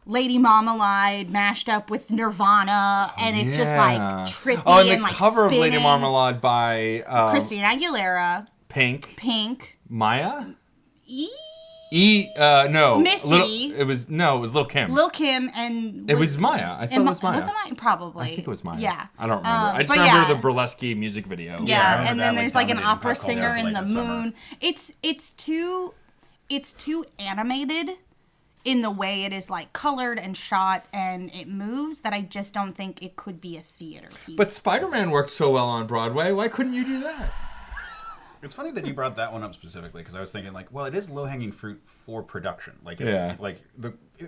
Lady Marmalade mashed up with Nirvana, and it's just like trippy and like cover spinning. of Lady Marmalade by Christina Aguilera, Pink, Maya, no, Missy. It was Lil' Kim. Lil' Kim and it was Maya. I thought it was Maya. Was it Maya? Probably. I think it was Maya. Yeah, I don't remember. I just remember the burlesque music video. Yeah, and then there's like an opera singer in the moon. It's too animated in the way it is, like, colored and shot and it moves, that I just don't think it could be a theater piece. But Spider-Man worked so well on Broadway. Why couldn't you do that? It's funny that you brought that one up specifically, because I was thinking, like, well, it is low-hanging fruit for production. Like, it's like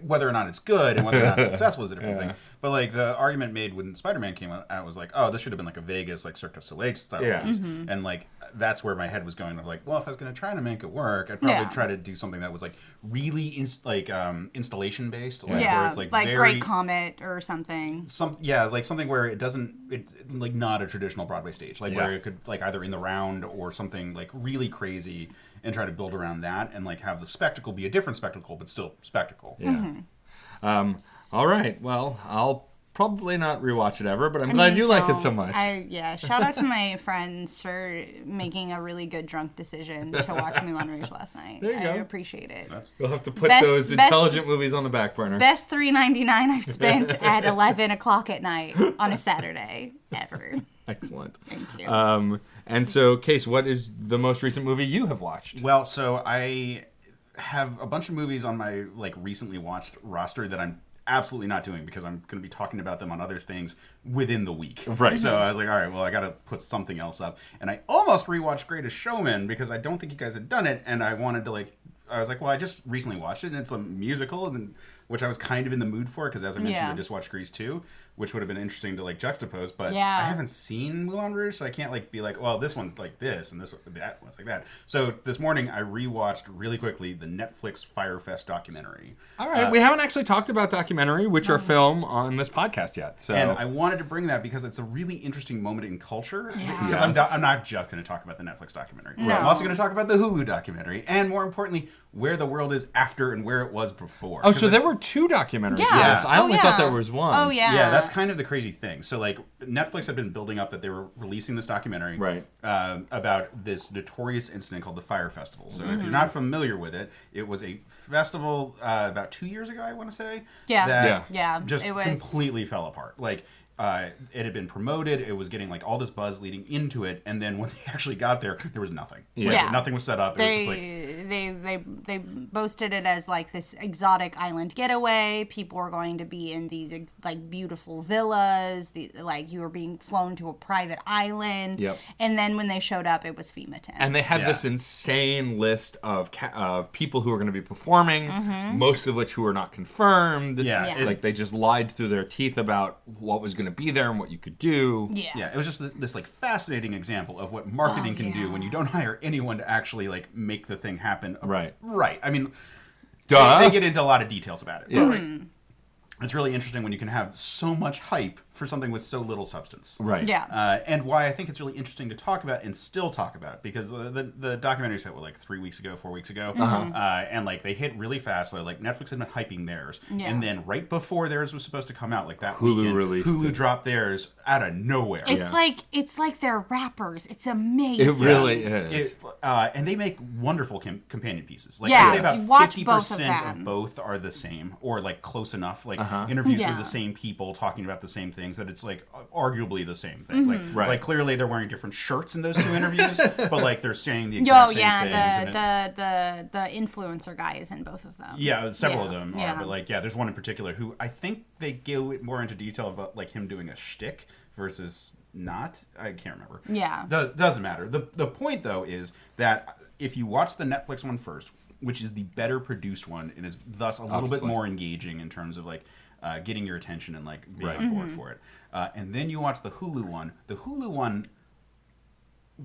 whether or not it's good and whether or not it's successful is a different thing. But, like, the argument made when Spider-Man came out was like, oh, this should have been like a Vegas, like, Cirque du Soleil style piece. And, like, that's where my head was going. Of like, well, if I was going to try to make it work, I'd probably try to do something that was, like, really installation based. Like, where it's, like very, Great Comet or something. Like something where it's like not a traditional Broadway stage. Like where it could, like, either in the round or something like really crazy, and try to build around that and, like, have the spectacle be a different spectacle but still spectacle. Yeah. All right. Well, I'll probably not rewatch it ever, but I'm glad you like it so much. Shout out to my friends for making a really good drunk decision to watch Moulin Rouge last night. There you go. I appreciate it. We'll have to put those intelligent movies on the back burner. Best $3.99 I've spent at 11 o'clock at night on a Saturday ever. Excellent. Thank you. And so, Case, what is the most recent movie you have watched? Well, so I have a bunch of movies on my recently watched roster that I'm absolutely not doing because I'm going to be talking about them on other things within the week. Right. So I was like, all right, well, I got to put something else up. And I almost rewatched Greatest Showman because I don't think you guys had done it, and I wanted to I was like, well, I just recently watched it, and it's a musical, which I was kind of in the mood for because, as I mentioned, I just watched Grease 2, which would have been interesting to juxtapose. But I haven't seen Moulin Rouge, so I can't be like, well, this one's like this, and that one's like that. So this morning I rewatched really quickly the Netflix Fyre Fest documentary. All right, we haven't actually talked about documentary, which are film on this podcast yet. So, and I wanted to bring that because it's a really interesting moment in culture. Yeah. Because I'm not just going to talk about the Netflix documentary. No. I'm also going to talk about the Hulu documentary, and more importantly, where the world is after and where it was before. Oh, so there were 2 documentaries. Yeah. Yes, I only thought there was one. Oh, yeah. Yeah, that's kind of the crazy thing. So, Netflix had been building up that they were releasing this documentary about this notorious incident called the Fyre Festival. So, if you're not familiar with it, it was a festival about 2 years ago, I want to say. Yeah. That just it was completely fell apart. It had been promoted. It was getting all this buzz leading into it, and then when they actually got there was nothing. Nothing was set up. They boasted it as this exotic island getaway. People were going to be in these beautiful villas. You were being flown to a private island. Yep. And then when they showed up, it was FEMA tents. And they had this insane list of people who were going to be performing, most of which who were not confirmed. They just lied through their teeth about what was going to be there and what you could do. Yeah, it was just this fascinating example of what marketing can do when you don't hire anyone to actually make the thing happen. Right. I mean, Duh. they get into a lot of details about it. Yeah. But, it's really interesting when you can have so much hype for something with so little substance. Right. Yeah. And why I think it's really interesting to talk about and still talk about, because the documentary set 3 weeks ago, 4 weeks ago, and they hit really fast. So Netflix had been hyping theirs, and then right before theirs was supposed to come out, that Hulu weekend, released Hulu it. dropped theirs out of nowhere. It's like they're rappers. It's amazing. It really is. And they make wonderful companion pieces. Yeah, I'd say about you watch 50% both of them. of both are the same, or close enough. Interviews with the same people talking about the same things, that it's arguably the same thing. Clearly they're wearing different shirts in those 2 interviews, but they're saying the exact same things. The influencer guy is in both of them. Yeah, several of them are, but there's one in particular who I think they go more into detail about him doing a shtick versus not. I can't remember. Yeah. Doesn't matter. The point though is that if you watch the Netflix one first, which is the better produced one, and is thus a little bit more engaging in terms of getting your attention and being on board for it, and then you watch the Hulu one.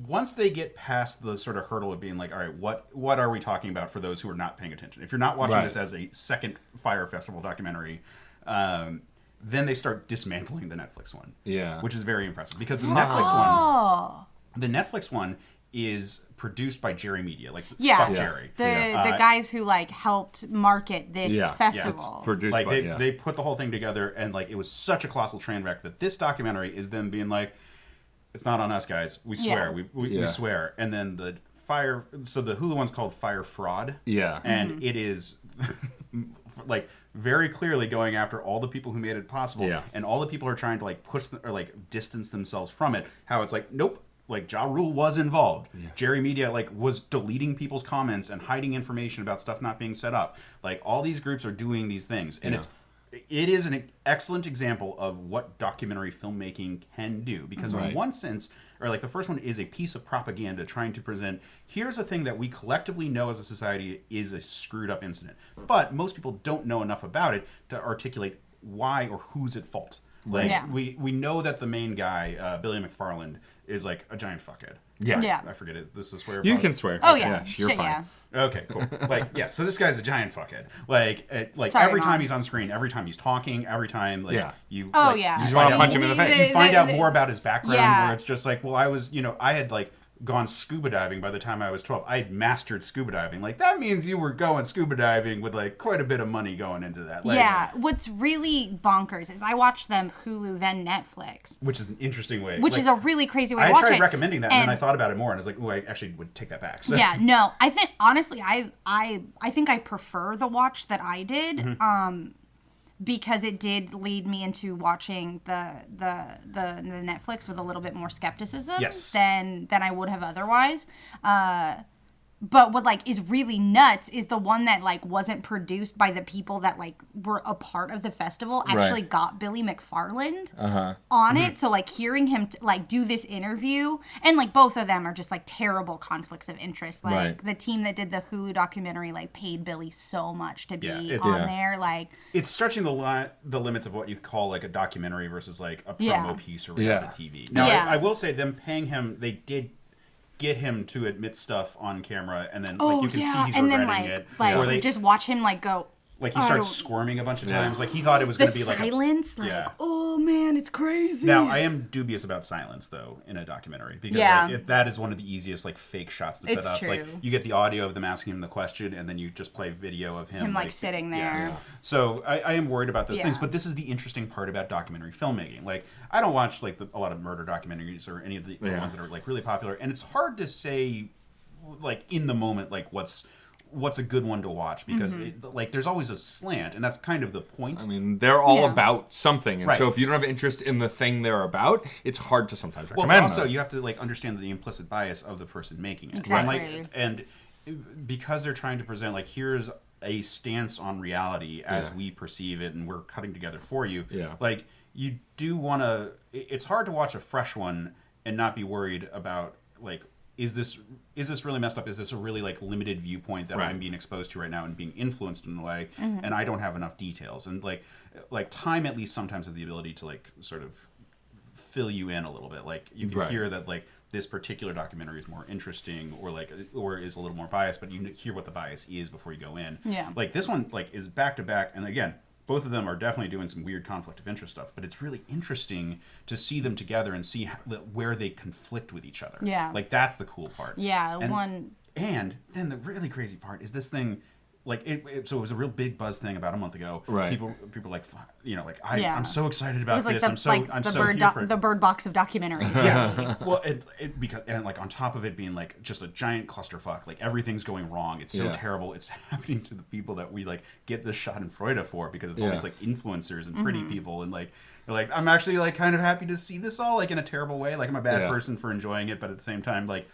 Once they get past the sort of hurdle of being all right, what are we talking about for those who are not paying attention? If you're not watching this as a second Fyre Festival documentary, then they start dismantling the Netflix one. Yeah. Which is very impressive, because the Netflix one is produced by Jerry Media. Fuck Jerry. The guys who helped market this festival. It's produced by, they put the whole thing together, and it was such a colossal train wreck that this documentary is them being it's not on us, guys. We swear. We swear. And then the Hulu one's called Fyre Fraud. Yeah. And it is very clearly going after all the people who made it possible, and all the people who are trying to push or distance themselves from it. How it's nope. Ja Rule was involved. Jerry Media was deleting people's comments and hiding information about stuff not being set up. All these groups are doing these things, and it is an excellent example of what documentary filmmaking can do. Because in one sense, or the first one is a piece of propaganda trying to present, here's a thing that we collectively know as a society is a screwed up incident, but most people don't know enough about it to articulate why or who's at fault. We know that the main guy, Billy McFarland, is a giant fuckhead. Yeah. I forget it. This is swear. You can swear. Oh yeah. You're Shit, fine. yeah. Okay, cool. So this guy's a giant fuckhead. Sorry, every Mom. time he's on screen, every time he's talking, every time you. You just want to punch him in the face. You find out more about his background, Yeah. where it's just well, I was, I had gone scuba diving by the time I was 12. I had mastered scuba diving. Like, that means you were going scuba diving with, like, quite a bit of money going into that. Like, yeah. What's really bonkers is I watched them Hulu, then Netflix. Which is an interesting way. Which like, is a really crazy way to I watch it. tried recommending that, and then I thought about it more, and I was like, ooh, I actually would take that back. So. Yeah, no. I think, honestly, I think I prefer the watch that I did. Because it did lead me into watching the Netflix with a little bit more skepticism than I would have otherwise. But what like is really nuts is the one that like wasn't produced by the people that like were a part of the festival actually got Billy McFarland on it. So like hearing him like do this interview, and like both of them are just like terrible conflicts of interest. Like the team that did the Hulu documentary like paid Billy so much to be on there. Like it's stretching the limits of what you call like a documentary versus like a promo piece or reality TV. Now I will say them paying him, they did get him to admit stuff on camera, and then like you can see he's regretting it. Like or they just watch him like go. Like he starts squirming a bunch of times. Like he thought it was going to be like silence. Oh man, it's crazy. Now I am dubious about silence though in a documentary because like, that is one of the easiest like fake shots to set up. True. Like you get the audio of them asking him the question, and then you just play video of him like sitting there. Yeah. So I am worried about those things. But this is the interesting part about documentary filmmaking. Like I don't watch like a lot of murder documentaries or any of the ones that are like really popular, and it's hard to say like in the moment like what's a good one to watch because like there's always a slant, and that's kind of the point. I mean, they're all about something, and so if you don't have interest in the thing they're about, it's hard to sometimes recommend. Well, also you have to like understand the implicit bias of the person making it. Exactly. And because they're trying to present like here's a stance on reality as we perceive it, and we're cutting together for you. Yeah. Like you do want to. It's hard to watch a fresh one and not be worried about like. Is this really messed up? Is this a really like limited viewpoint that I'm being exposed to right now and being influenced in a way, and I don't have enough details? And like Time at least sometimes has the ability to like sort of fill you in a little bit. Like you can hear that like this particular documentary is more interesting or is a little more biased, but you hear what the bias is before you go in. Yeah. Like this one like is back to back, and again, both of them are definitely doing some weird conflict of interest stuff, but it's really interesting to see them together and see where they conflict with each other. Yeah. Like, that's the cool part. Yeah, And then the really crazy part is this thing, like, so it was a real big buzz thing about a month ago. Right. People like, you know, like, I'm so excited about this. The bird box of documentaries. Yeah. Well, because like on top of it being like just a giant clusterfuck, like everything's going wrong. It's so terrible. It's happening to the people that we like get this Schadenfreude for because it's all these like influencers and pretty people, and like they're like, I'm actually like kind of happy to see this all like in a terrible way. Like I'm a bad person for enjoying it, but at the same time, like.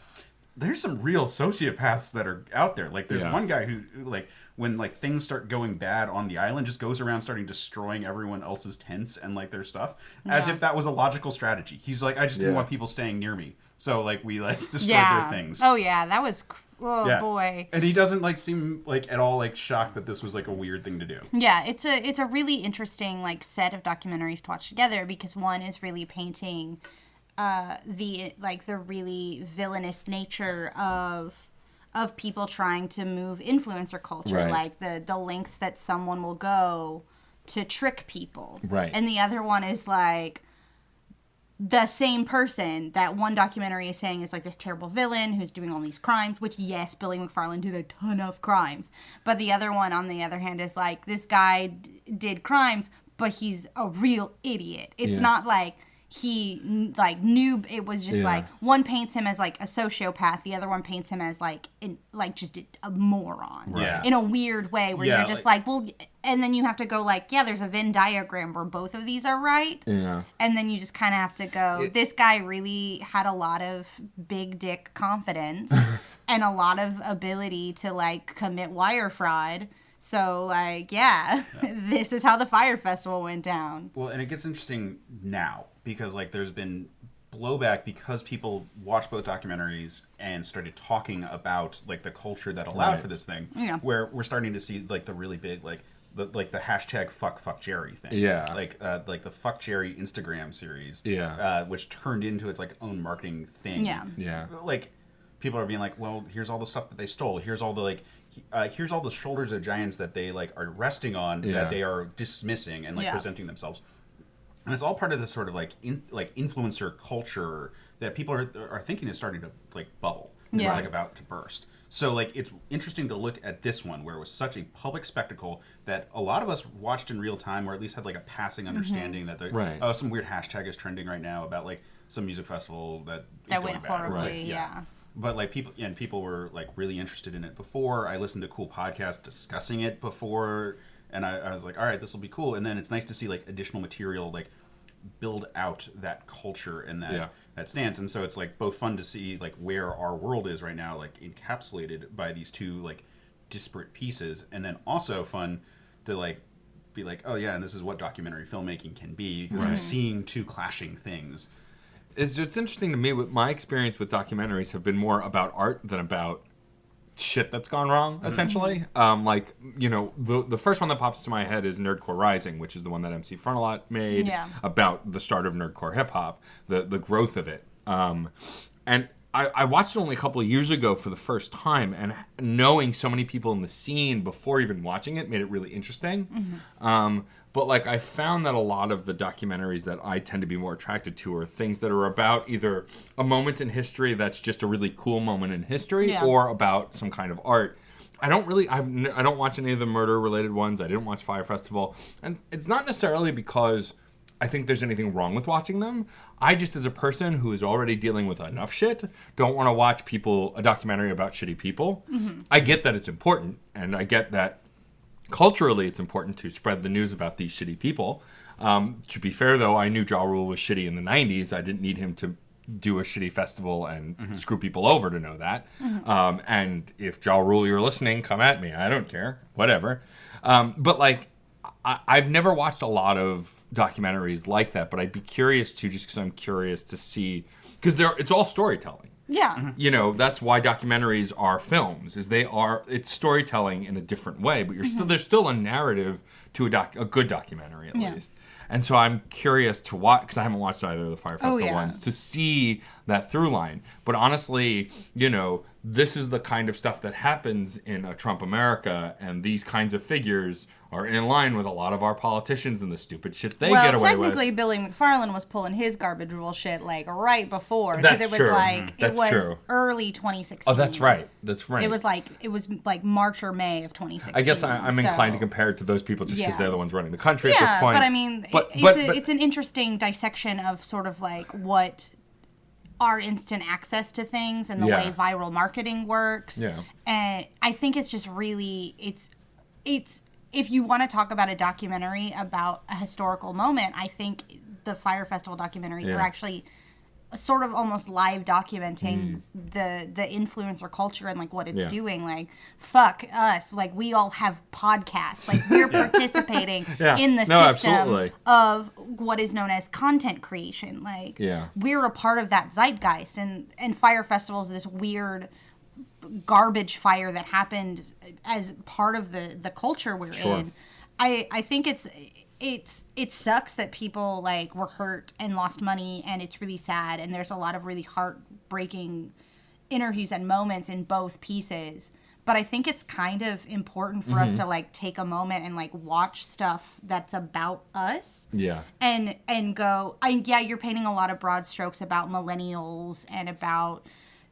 There's some real sociopaths that are out there. Like, there's one guy who, like, when, like, things start going bad on the island, just goes around starting destroying everyone else's tents and, like, their stuff. As if that was a logical strategy. He's like, I just didn't want people staying near me. So, like, we, like, destroyed their things. Oh, yeah. That was... Oh, boy. And he doesn't, like, seem, like, at all, like, shocked that this was, like, a weird thing to do. Yeah, it's a really interesting, like, set of documentaries to watch together because one is really painting... the really villainous nature of people trying to move influencer culture, like the lengths that someone will go to trick people. Right. And the other one is like the same person that one documentary is saying is like this terrible villain who's doing all these crimes, which yes, Billy McFarland did a ton of crimes. But the other one, on the other hand, is like this guy did crimes, but he's a real idiot. It's not like he like knew, it was just like one paints him as like a sociopath, the other one paints him as like just a moron in a weird way where you're just like, well, and then you have to go like, there's a Venn diagram where both of these are right, and then you just kind of have to go, this guy really had a lot of big dick confidence and a lot of ability to like commit wire fraud. So, like, this is how the Fire Festival went down. Well, and it gets interesting now because, like, there's been blowback because people watched both documentaries and started talking about, like, the culture that allowed for this thing. Yeah. Where we're starting to see, like, the really big, like the hashtag fuck Jerry thing. Yeah. Like the Fuck Jerry Instagram series. Yeah. Which turned into its, like, own marketing thing. Yeah. Yeah. Like, people are being like, well, here's all the stuff that they stole. Here's all the, like... here's all the shoulders of giants that they like are resting on that they are dismissing and like presenting themselves, and it's all part of this sort of like influencer culture that people are thinking is starting to like bubble. Yeah. It's like about to burst. So like it's interesting to look at this one where it was such a public spectacle that a lot of us watched in real time, or at least had like a passing understanding that some weird hashtag is trending right now about like some music festival that went horribly. Yeah. But like people were like really interested in it before. I listened to cool podcasts discussing it before, and I was like, all right, this will be cool. And then it's nice to see like additional material like build out that culture and that stance. And so it's like both fun to see like where our world is right now, like encapsulated by these two like disparate pieces, and then also fun to like be like, oh yeah, and this is what documentary filmmaking can be, because you're seeing two clashing things. It's interesting to me. My experience with documentaries have been more about art than about shit that's gone wrong, essentially. Like, you know, the first one that pops to my head is Nerdcore Rising, which is the one that MC Frontalot made about the start of nerdcore hip-hop, the growth of it. And I watched it only a couple of years ago for the first time, and knowing so many people in the scene before even watching it made it really interesting. But like I found that a lot of the documentaries that I tend to be more attracted to are things that are about either a moment in history that's just a really cool moment in history, or about some kind of art. I don't watch any of the murder related ones. I didn't watch Fire Festival, and it's not necessarily because I think there's anything wrong with watching them. I just, as a person who is already dealing with enough shit, don't want to watch a documentary about shitty people. I get that it's important, and I get that culturally it's important to spread the news about these shitty people. To be fair, though, I knew Ja Rule was shitty in the 90s. I didn't need him to do a shitty festival and screw people over to know that. And if Ja Rule, you're listening, come at me. I don't care. Whatever. But like, I've never watched a lot of documentaries like that, but I'd be curious to, just because I'm curious to see, because it's all storytelling. Yeah. You know, that's why documentaries are films, it's storytelling in a different way, but there's still a narrative to a good documentary, at least. And so I'm curious to watch, because I haven't watched either of the Fire Festival ones, to see that through line. But honestly, you know, this is the kind of stuff that happens in a Trump America, and these kinds of figures are in line with a lot of our politicians and the stupid shit they get away with. Well, technically, Billy McFarland was pulling his garbage rule shit like right before, because it was true. like That's it was true. Early 2016. Oh, that's right. That's right. It was like March or May of 2016. I guess I'm inclined to compare it to those people just because they're the ones running the country at this point. But I mean, it's an interesting dissection of sort of like what our instant access to things and the way viral marketing works. Yeah. And I think it's just really, it's if you want to talk about a documentary about a historical moment, I think the Fire Festival documentaries are actually sort of almost live documenting the influencer culture and like what it's doing. Like, fuck us, like we all have podcasts, like we're participating in the system of what is known as content creation. Like we're a part of that zeitgeist, and Fire Festival is this weird garbage fire that happened as part of the culture we're in. I think it sucks that people like were hurt and lost money, and it's really sad, and there's a lot of really heartbreaking interviews and moments in both pieces. But I think it's kind of important for us to like take a moment and like watch stuff that's about us. Yeah. And go, you're painting a lot of broad strokes about millennials and about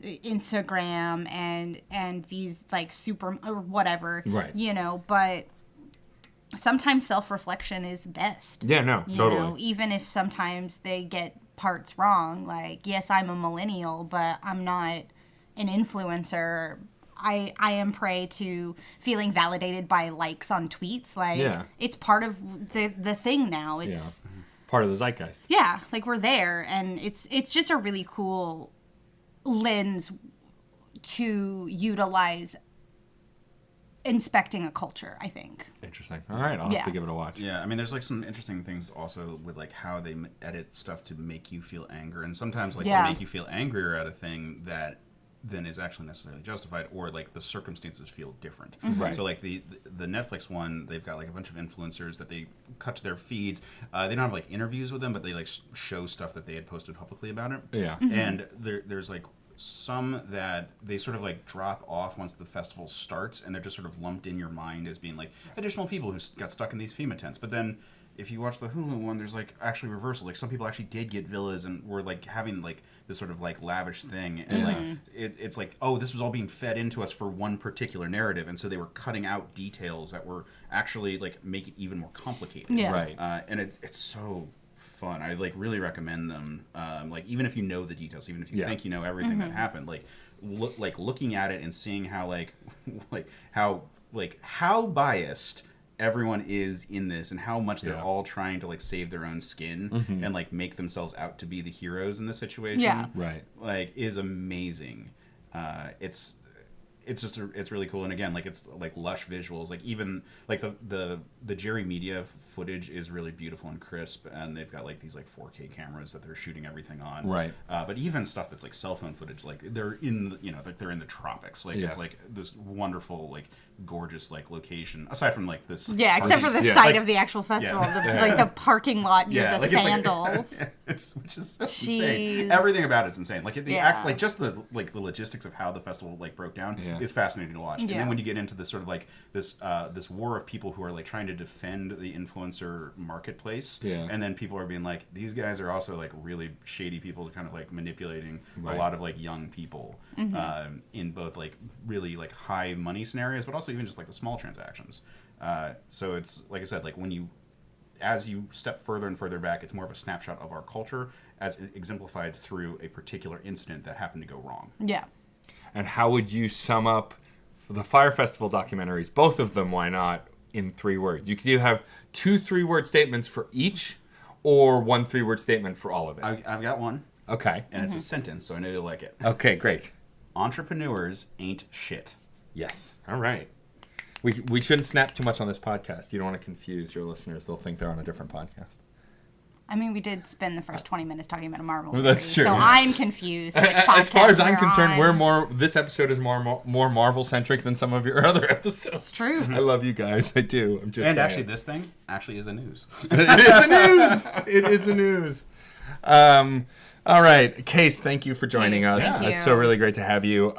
Instagram and these like super or whatever. Right. You know, but sometimes self-reflection is best. Yeah, no, totally. Know, even if sometimes they get parts wrong. Like, yes, I'm a millennial, but I'm not an influencer. I am prey to feeling validated by likes on tweets. Like, it's part of the thing now. It's part of the zeitgeist. Yeah, like we're there, and it's just a really cool lens to utilize inspecting a culture, I think. Interesting. All right, I'll have to give it a watch. Yeah, I mean, there's like some interesting things also with like how they edit stuff to make you feel anger, and sometimes like they make you feel angrier at a thing that then is actually necessarily justified, or like the circumstances feel different. Right. So like the Netflix one, they've got like a bunch of influencers that they cut to their feeds. They don't have like interviews with them, but they like show stuff that they had posted publicly about it. Yeah. And there's like some that they sort of like drop off once the festival starts, and they're just sort of lumped in your mind as being like additional people who got stuck in these FEMA tents. But then if you watch the Hulu one, there's like actually reversal. Like some people actually did get villas and were like having like this sort of like lavish thing, and like it's like, oh, this was all being fed into us for one particular narrative, and so they were cutting out details that were actually like make it even more complicated. Yeah. Right. And it's so fun. I like really recommend them. Like even if you know the details, even if you think you know everything that happened, like looking at it and seeing how how biased everyone is in this, and how much they're all trying to like save their own skin and like make themselves out to be the heroes in this situation. Yeah. Right. Like is amazing. It's just it's really cool, and again, like it's like lush visuals. Like even like the Jerry Media footage is really beautiful and crisp, and they've got like these like 4K cameras that they're shooting everything on. Right. But even stuff that's like cell phone footage, like they're in like they're in the tropics. Like it's like this wonderful like gorgeous like location. Aside from like this. Yeah, except for the site like, of the actual festival, like the parking lot near the like sandals. Which is so insane. Everything about it's insane. Like like just the logistics of how the festival like broke down is fascinating to watch. And then when you get into this sort of like this war of people who are like trying to defend the influencer marketplace, and then people are being like, these guys are also like really shady people, kind of like manipulating a lot of like young people in both like really like high money scenarios, but also even just like the small transactions. So it's like I said, like as you step further and further back, it's more of a snapshot of our culture as exemplified through a particular incident that happened to go wrong. Yeah. And how would you sum up the Fire Festival documentaries, both of them, why not, in 3 words? You could either have 2 3-word statements for each, or 1 3-word statement for all of it. I've got one. Okay. And it's a sentence, so I know you'll like it. Okay, great. Entrepreneurs ain't shit. Yes. All right. We shouldn't snap too much on this podcast. You don't want to confuse your listeners. They'll think they're on a different podcast. I mean, we did spend the first 20 minutes talking about a Marvel Well, that's movie, true. so I'm confused. As far as I'm concerned, on. this episode is more Marvel-centric than some of your other episodes. It's true. I love you guys. I do. I'm just And saying. actually, this thing actually is a news. It is a news. It is a news. All right, Case, thank you for joining us. Thank you. It's so really great to have you.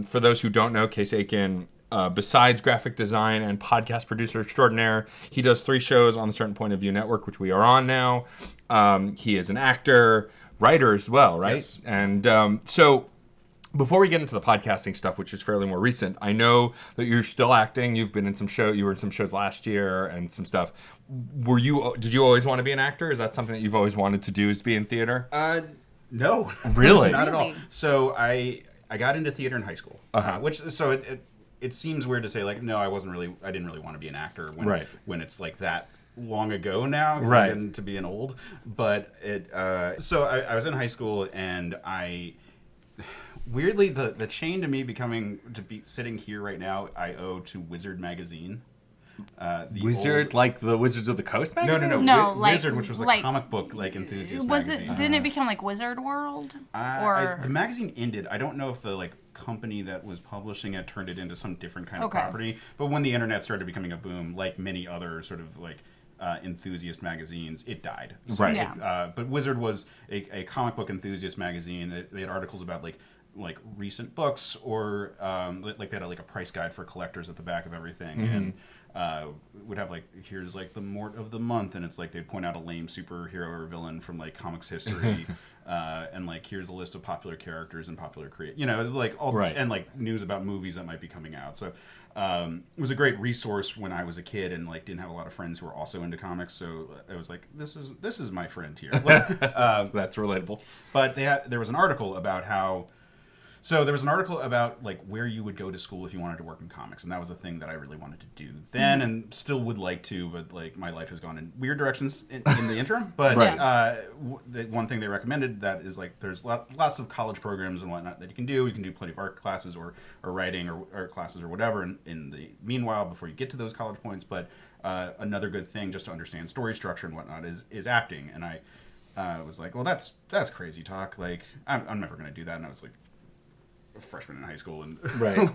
For those who don't know, Case Aiken, besides graphic design and podcast producer extraordinaire, he does 3 shows on the Certain Point of View Network, which we are on now. He is an actor, writer as well, right? Yes. And so before we get into the podcasting stuff, which is fairly more recent, I know that you're still acting. You've been in some you were in some shows last year and some stuff. Did you always want to be an actor? Is that something that you've always wanted to do, is be in theater? No. Really? Not at all. So I got into theater in high school, it seems weird to say like, no, I didn't really want to be an actor when it's like that long ago now, right? To be an old, but so I was in high school, and weirdly the chain to me be sitting here right now, I owe to Wizard magazine. Wizard, like the Wizards of the Coast magazine? No, Wizard, which was like comic book like enthusiast magazine. Didn't it become like Wizard World? The magazine ended. I don't know if the like company that was publishing it turned it into some different kind of property. But when the internet started becoming a boom, like many other sort of like enthusiast magazines, it died. So right. But Wizard was a comic book enthusiast magazine. They had articles about like recent books, or like they had like a price guide for collectors at the back of everything, and would have like, here's like the mort of the month, and it's like they'd point out a lame superhero or villain from like comics history, and like here's a list of popular characters and popular like all and like news about movies that might be coming out. So it was a great resource when I was a kid and like didn't have a lot of friends who were also into comics. So I was like, this is my friend here. That's relatable. But there was an article about how. So there was an article about like where you would go to school if you wanted to work in comics, and that was a thing that I really wanted to do then, and still would like to, but like my life has gone in weird directions in the interim. But the one thing they recommended that is like there's lots of college programs and whatnot that you can do. You can do plenty of art classes or writing or art classes or whatever in the meanwhile before you get to those college points. But another good thing just to understand story structure and whatnot is acting. And I was like, well, that's crazy talk. Like I'm never going to do that. And I was like, freshman in high school and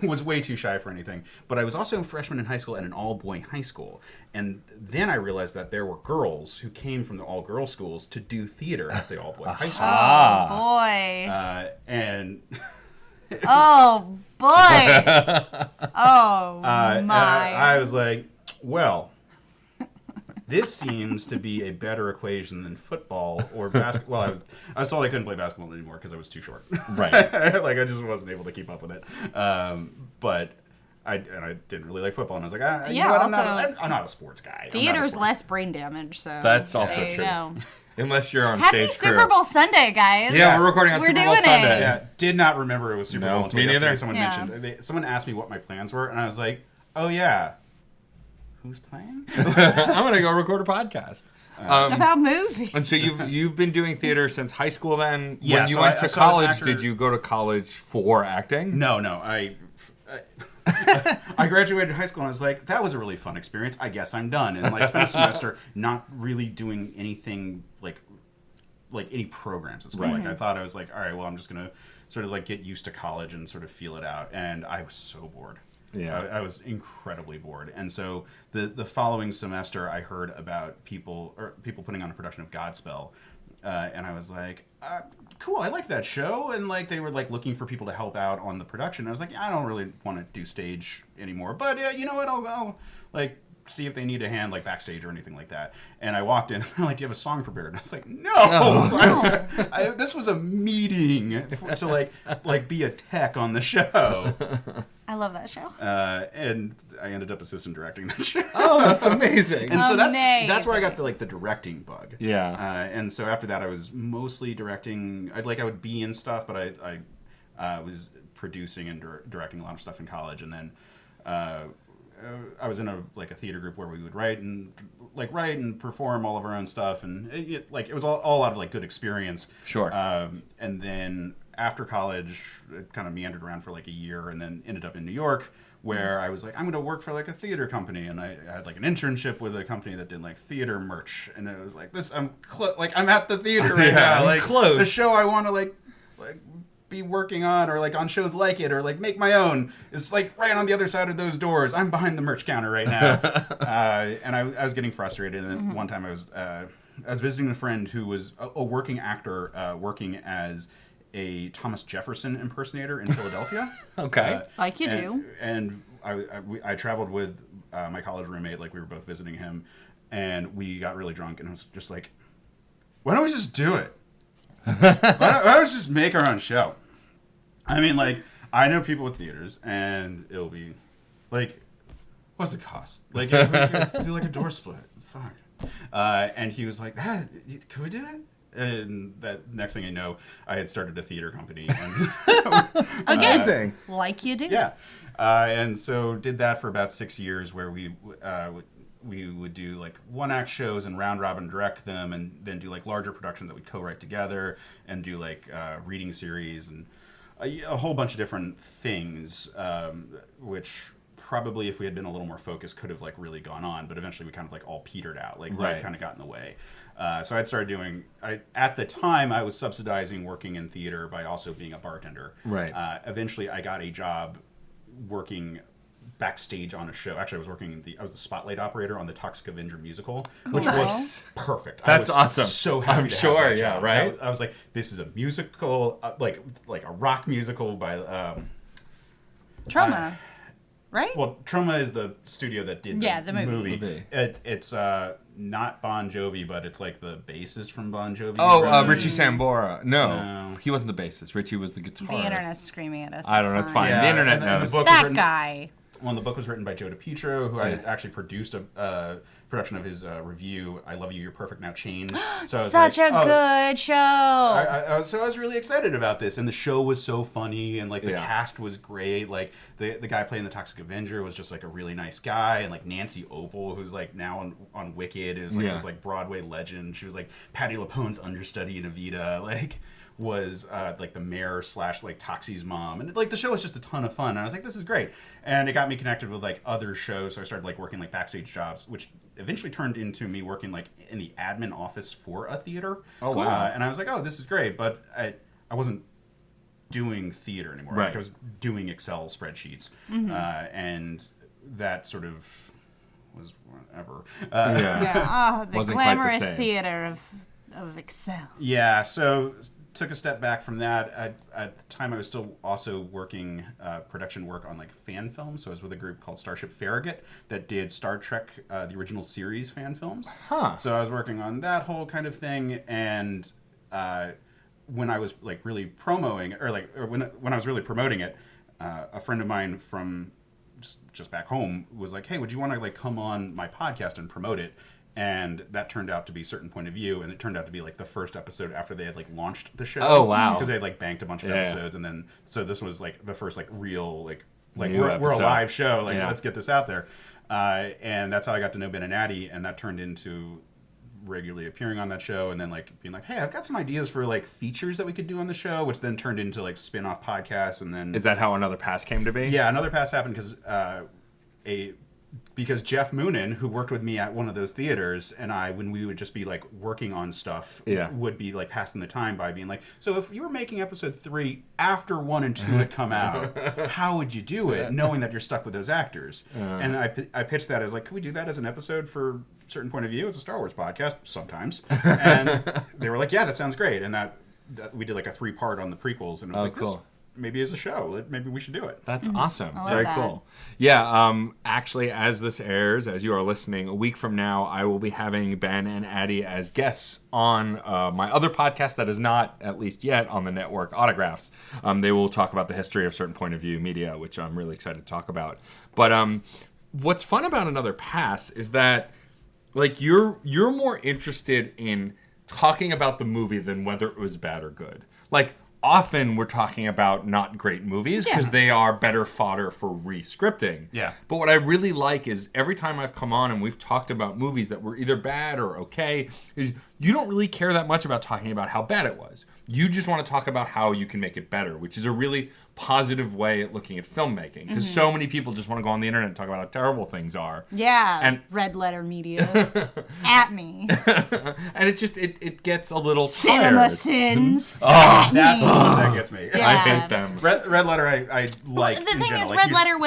was way too shy for anything. But I was also a freshman in high school at an all-boy high school. And then I realized that there were girls who came from the all-girl schools to do theater at the all-boy high school. Oh, boy. And... oh, boy. Oh, my. I was like, well... this seems to be a better equation than football or basketball. Well, I was told I couldn't play basketball anymore because I was too short. Right. Like I just wasn't able to keep up with it. But I didn't really like football, and I was like, you know what? I'm not a sports guy. Theater's less brain damage, so that's also there you true. go. Unless you're on Happy stage Super crew. Bowl Sunday, guys. Yeah, we're recording on Super Bowl doing Sunday. it. Yeah, did not remember it was Super No, Bowl until me neither. yesterday. Someone asked me what my plans were, and I was like, oh yeah, who's playing? I'm gonna go record a podcast. About movies. And so you've been doing theater since high school then? Yeah, When you so went to I was an college, actor. did you go to college for acting? No, I graduated high school and I was like, that was a really fun experience. I guess I'm done. And I spent a semester not really doing anything like any programs at school. Right. Like I thought I was like, all right, well, I'm just gonna sort of like get used to college and sort of feel it out. And I was so bored. Yeah. I was incredibly bored. And so the following semester, I heard about people putting on a production of Godspell. And I was like, cool, I like that show. And like they were like looking for people to help out on the production. I was like, I don't really want to do stage anymore. But you know what? I'll like see if they need a hand like backstage or anything like that. And I walked in and they're like, do you have a song prepared? And I was like, no. This was a meeting to like be a tech on the show. I love that show. And I ended up assistant directing that show. Oh, that's amazing. And so that's where I got the directing bug. Yeah. And so after that, I was mostly directing. I would be in stuff, but I was producing and directing a lot of stuff in college. And then I was in a theater group where we would write and perform all of our own stuff, and it was all a lot of good experience. Sure. And then after college, it kind of meandered around for a year, and then ended up in New York, where I was like, I'm going to work for a theater company, and I had an internship with a company that did theater merch, and it was I'm at the theater right now, I'm close. The show I want to be working on, or on shows like it, or make my own, is right on the other side of those doors. I'm behind the merch counter right now. And I was getting frustrated, and then one time I was visiting a friend who was a working actor, working as a Thomas Jefferson impersonator in Philadelphia. Okay. Like you do. And I traveled with my college roommate, we were both visiting him, and we got really drunk, and I was just like, why don't we just do it? Why don't we just make our own show? I mean, I know people with theaters, and it'll be, what's the cost? We could do a door split. Fuck. And he was like, could we do it? And that next thing I know, I had started a theater company. And Again, like you do. Yeah. And so did that for about 6 years, where we would do one-act shows and round robin direct them, and then do larger productions that we'd co-write together, and do reading series and a whole bunch of different things, which probably if we had been a little more focused could have really gone on, but eventually we kind of all petered out, right. kind of got in the way. So I'd started doing, at the time I was subsidizing working in theater by also being a bartender. Right. Eventually I got a job working backstage on a show. Actually, I was the spotlight operator on the Toxic Avenger musical, which was perfect. That's awesome. So happy. I'm to sure, have that yeah, job. right? I was like, this is a musical, like a rock musical by Trauma. Right? well, Troma is the studio that did the movie. Movie. It's not Bon Jovi, but it's the bassist from Bon Jovi. Oh, Richie Sambora. No. No, he wasn't the bassist. Richie was the guitarist. The internet's screaming at us. I don't know. It's fine. The internet and the knows. book was That written- guy. Well, the book was written by Joe DiPietro, who I Yeah. actually produced a production of his review, I Love You, You're Perfect, Now Change. So I was Such like, a good show. So I was really excited about this, and the show was so funny, and the Yeah. cast was great. The guy playing the Toxic Avenger was just a really nice guy, and Nancy Opal, who's now on Wicked, is Yeah. this Broadway legend. She was Patti LuPone's understudy in Evita, was the mayor / Toxie's mom, and the show was just a ton of fun. And I was like, this is great, and it got me connected with other shows. So I started working backstage jobs, which eventually turned into me working in the admin office for a theater. Oh, wow. And I was like, oh, this is great, but I wasn't doing theater anymore. Right. I was doing Excel spreadsheets, and that sort of was whatever. Yeah. Yeah. The Wasn't quite the glamorous same. theater of Excel. Yeah, so took a step back from that. At the time, I was still also working production work on like fan films. So I was with a group called Starship Farragut that did Star Trek, the original series fan films. Huh. So I was working on that whole kind of thing, and when I was like really promoting, or when I was really promoting it, a friend of mine from just back home was like, "Hey, would you want to like come on my podcast and promote it?" And that turned out to be Certain Point of View, and it turned out to be like the first episode after they had like launched the show. Oh wow! Because they had like banked a bunch of episodes, and then so this was like the first like real like New we're a episode. live show, like let's get this out there, and that's how I got to know Ben and Addie, and that turned into regularly appearing on that show, and then like being like, hey, I've got some ideas for like features that we could do on the show, which then turned into like spin-off podcasts, and then is that how Another Pass came to be? Yeah, Another Pass happened because Jeff Moonen, who worked with me at one of those theaters, and I, when we would just be like working on stuff, would be like passing the time by being like, so if you were making episode 3 after 1 and 2 had come out, how would you do it, knowing that you're stuck with those actors? And I pitched that as like, could we do that as an episode for Certain Point of View? It's a Star Wars podcast sometimes, and they were like, yeah, that sounds great. And that we did like a 3-part on the prequels, and it was like, cool. This, maybe as a show, maybe we should do it. That's awesome. love Very that. cool. Yeah, actually, as this airs, as you are listening, a week from now, I will be having Ben and Addie as guests on my other podcast that is not, at least yet, on the network, Autographs. They will talk about the history of Certain Point of View media, which I'm really excited to talk about. But what's fun about Another Pass is that like you're more interested in talking about the movie than whether it was bad or good. Like, often we're talking about not great movies because they are better fodder for re-scripting. Yeah. But what I really like is every time I've come on and we've talked about movies that were either bad or okay, is you don't really care that much about talking about how bad it was. You just want to talk about how you can make it better, which is a really positive way at looking at filmmaking. Because so many people just want to go on the internet and talk about how terrible things are. Yeah, And- Red Letter Media. At me. And it just, it gets a little Cinema tired. Sins. Oh, That's the one that gets me. Yeah. I hate them. Red Letter, I like. The in thing general. is, Like, Red you- Letter,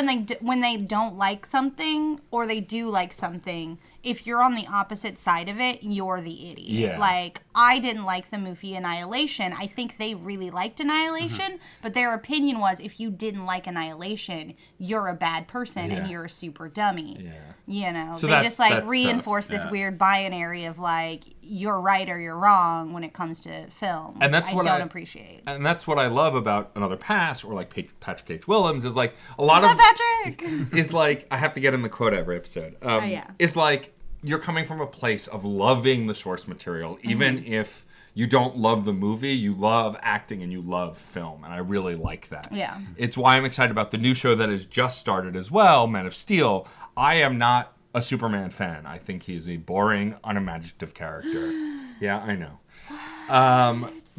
when they don't like something or they do like something, if you're on the opposite side of it, you're the idiot. Yeah. Like, I didn't like the movie Annihilation. I think they really liked Annihilation, but their opinion was if you didn't like Annihilation, you're a bad person and you're a super dummy. Yeah. You know, So they that's- just like that's tough. reinforce this Yeah. weird binary of like you're right or you're wrong when it comes to film. And that's which what I don't I- appreciate. And that's what I love about Another Pass, or like Patrick H. Willems, is like a lot What's of up, Patrick? is like, I have to get in the quote every episode. Yeah. It's like you're coming from a place of loving the source material, even if you don't love the movie, you love acting and you love film, and I really like that. Yeah. It's why I'm excited about the new show that has just started as well, Men of Steel. I am not a Superman fan. I think he's a boring, unimaginative character. Yeah, I know.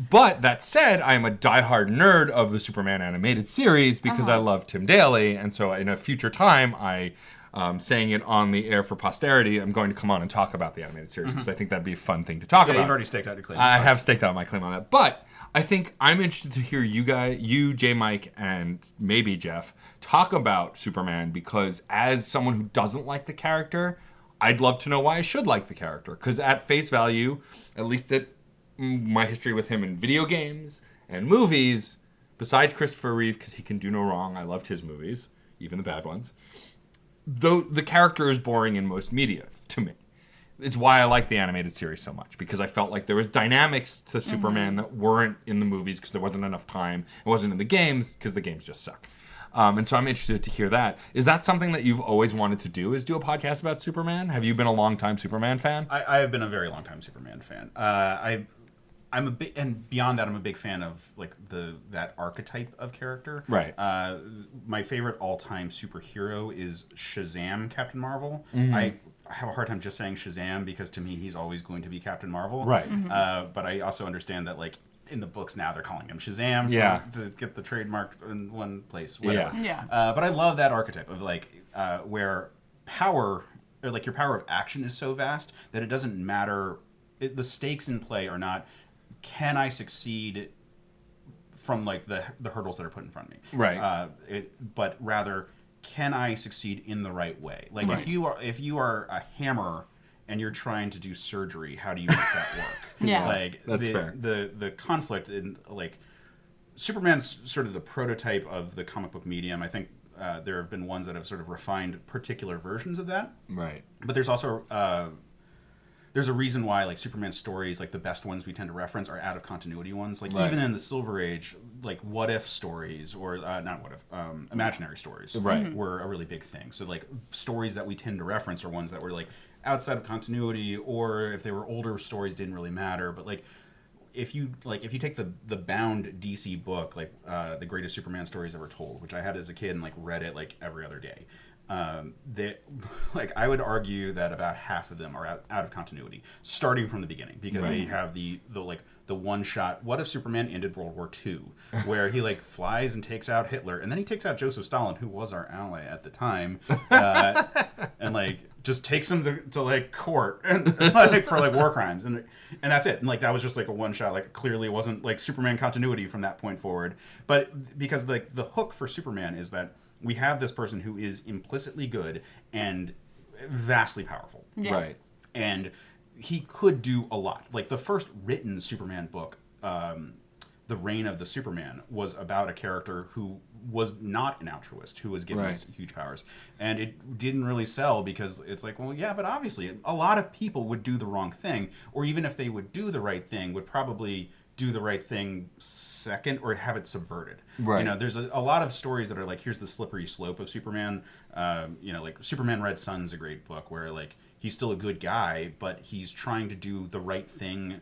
But that said, I am a diehard nerd of the Superman animated series because I love Tim Daly, and so in a future time, saying it on the air for posterity, I'm going to come on and talk about the animated series because I think that'd be a fun thing to talk Yeah, about. you've already staked out your claim. I have staked out my claim on that, but I think I'm interested to hear you, J. Mike, and maybe Jeff, talk about Superman because as someone who doesn't like the character, I'd love to know why I should like the character. Because at face value, at least at my history with him in video games and movies, besides Christopher Reeve, because he can do no wrong, I loved his movies, even the bad ones. Though the character is boring in most media to me. It's why I like the animated series so much, because I felt like there was dynamics to Superman that weren't in the movies because there wasn't enough time. It wasn't in the games because the games just suck. And so I'm interested to hear that. Is that something that you've always wanted to do, is do a podcast about Superman? Have you been a long-time Superman fan? I have been a very long time Superman fan. I'm a big, and beyond that, I'm a big fan of like that archetype of character. Right. My favorite all-time superhero is Shazam, Captain Marvel. Mm-hmm. I have a hard time just saying Shazam because to me he's always going to be Captain Marvel. Right. But I also understand that like in the books now they're calling him Shazam. Yeah. To get the trademark in one place. Whatever. Yeah. But I love that archetype of like where power, or like your power of action is so vast that it doesn't matter. The stakes in play are not, can I succeed from like the hurdles that are put in front of me? Right. But rather, can I succeed in the right way? Like Right. if you are a hammer and you're trying to do surgery. How do you make that work? Yeah. Like That's fair. The conflict in like Superman's sort of the prototype of the comic book medium. I think there have been ones that have sort of refined particular versions of that. Right. But there's also there's a reason why like Superman stories, like the best ones we tend to reference, are out of continuity ones. Like Right. even in the Silver Age, like what if stories or not what if imaginary stories Right. were a really big thing. So like stories that we tend to reference are ones that were like outside of continuity, or if they were older stories didn't really matter. But like if you take the bound DC book, like the greatest Superman stories ever told, which I had as a kid and like read it like every other day, they like I would argue that about half of them are out of continuity, starting from the beginning, because Right. they have the one shot. What if Superman ended World War II, where he like flies and takes out Hitler, and then he takes out Joseph Stalin, who was our ally at the time, and like just takes him to like court and like for like war crimes, and that's it. And like that was just like a one shot. Like clearly it wasn't like Superman continuity from that point forward. But because like the hook for Superman is that we have this person who is implicitly good and vastly powerful. Yeah. Right. And he could do a lot. Like the first written Superman book, The Reign of the Superman, was about a character who was not an altruist, who was given Right. these huge powers. And it didn't really sell because it's like, well, yeah, but obviously a lot of people would do the wrong thing, or even if they would do the right thing, would probably do the right thing second or have it subverted. Right. You know, there's a lot of stories that are like, here's the slippery slope of Superman. You know, like Superman Red Sun's a great book where like he's still a good guy, but he's trying to do the right thing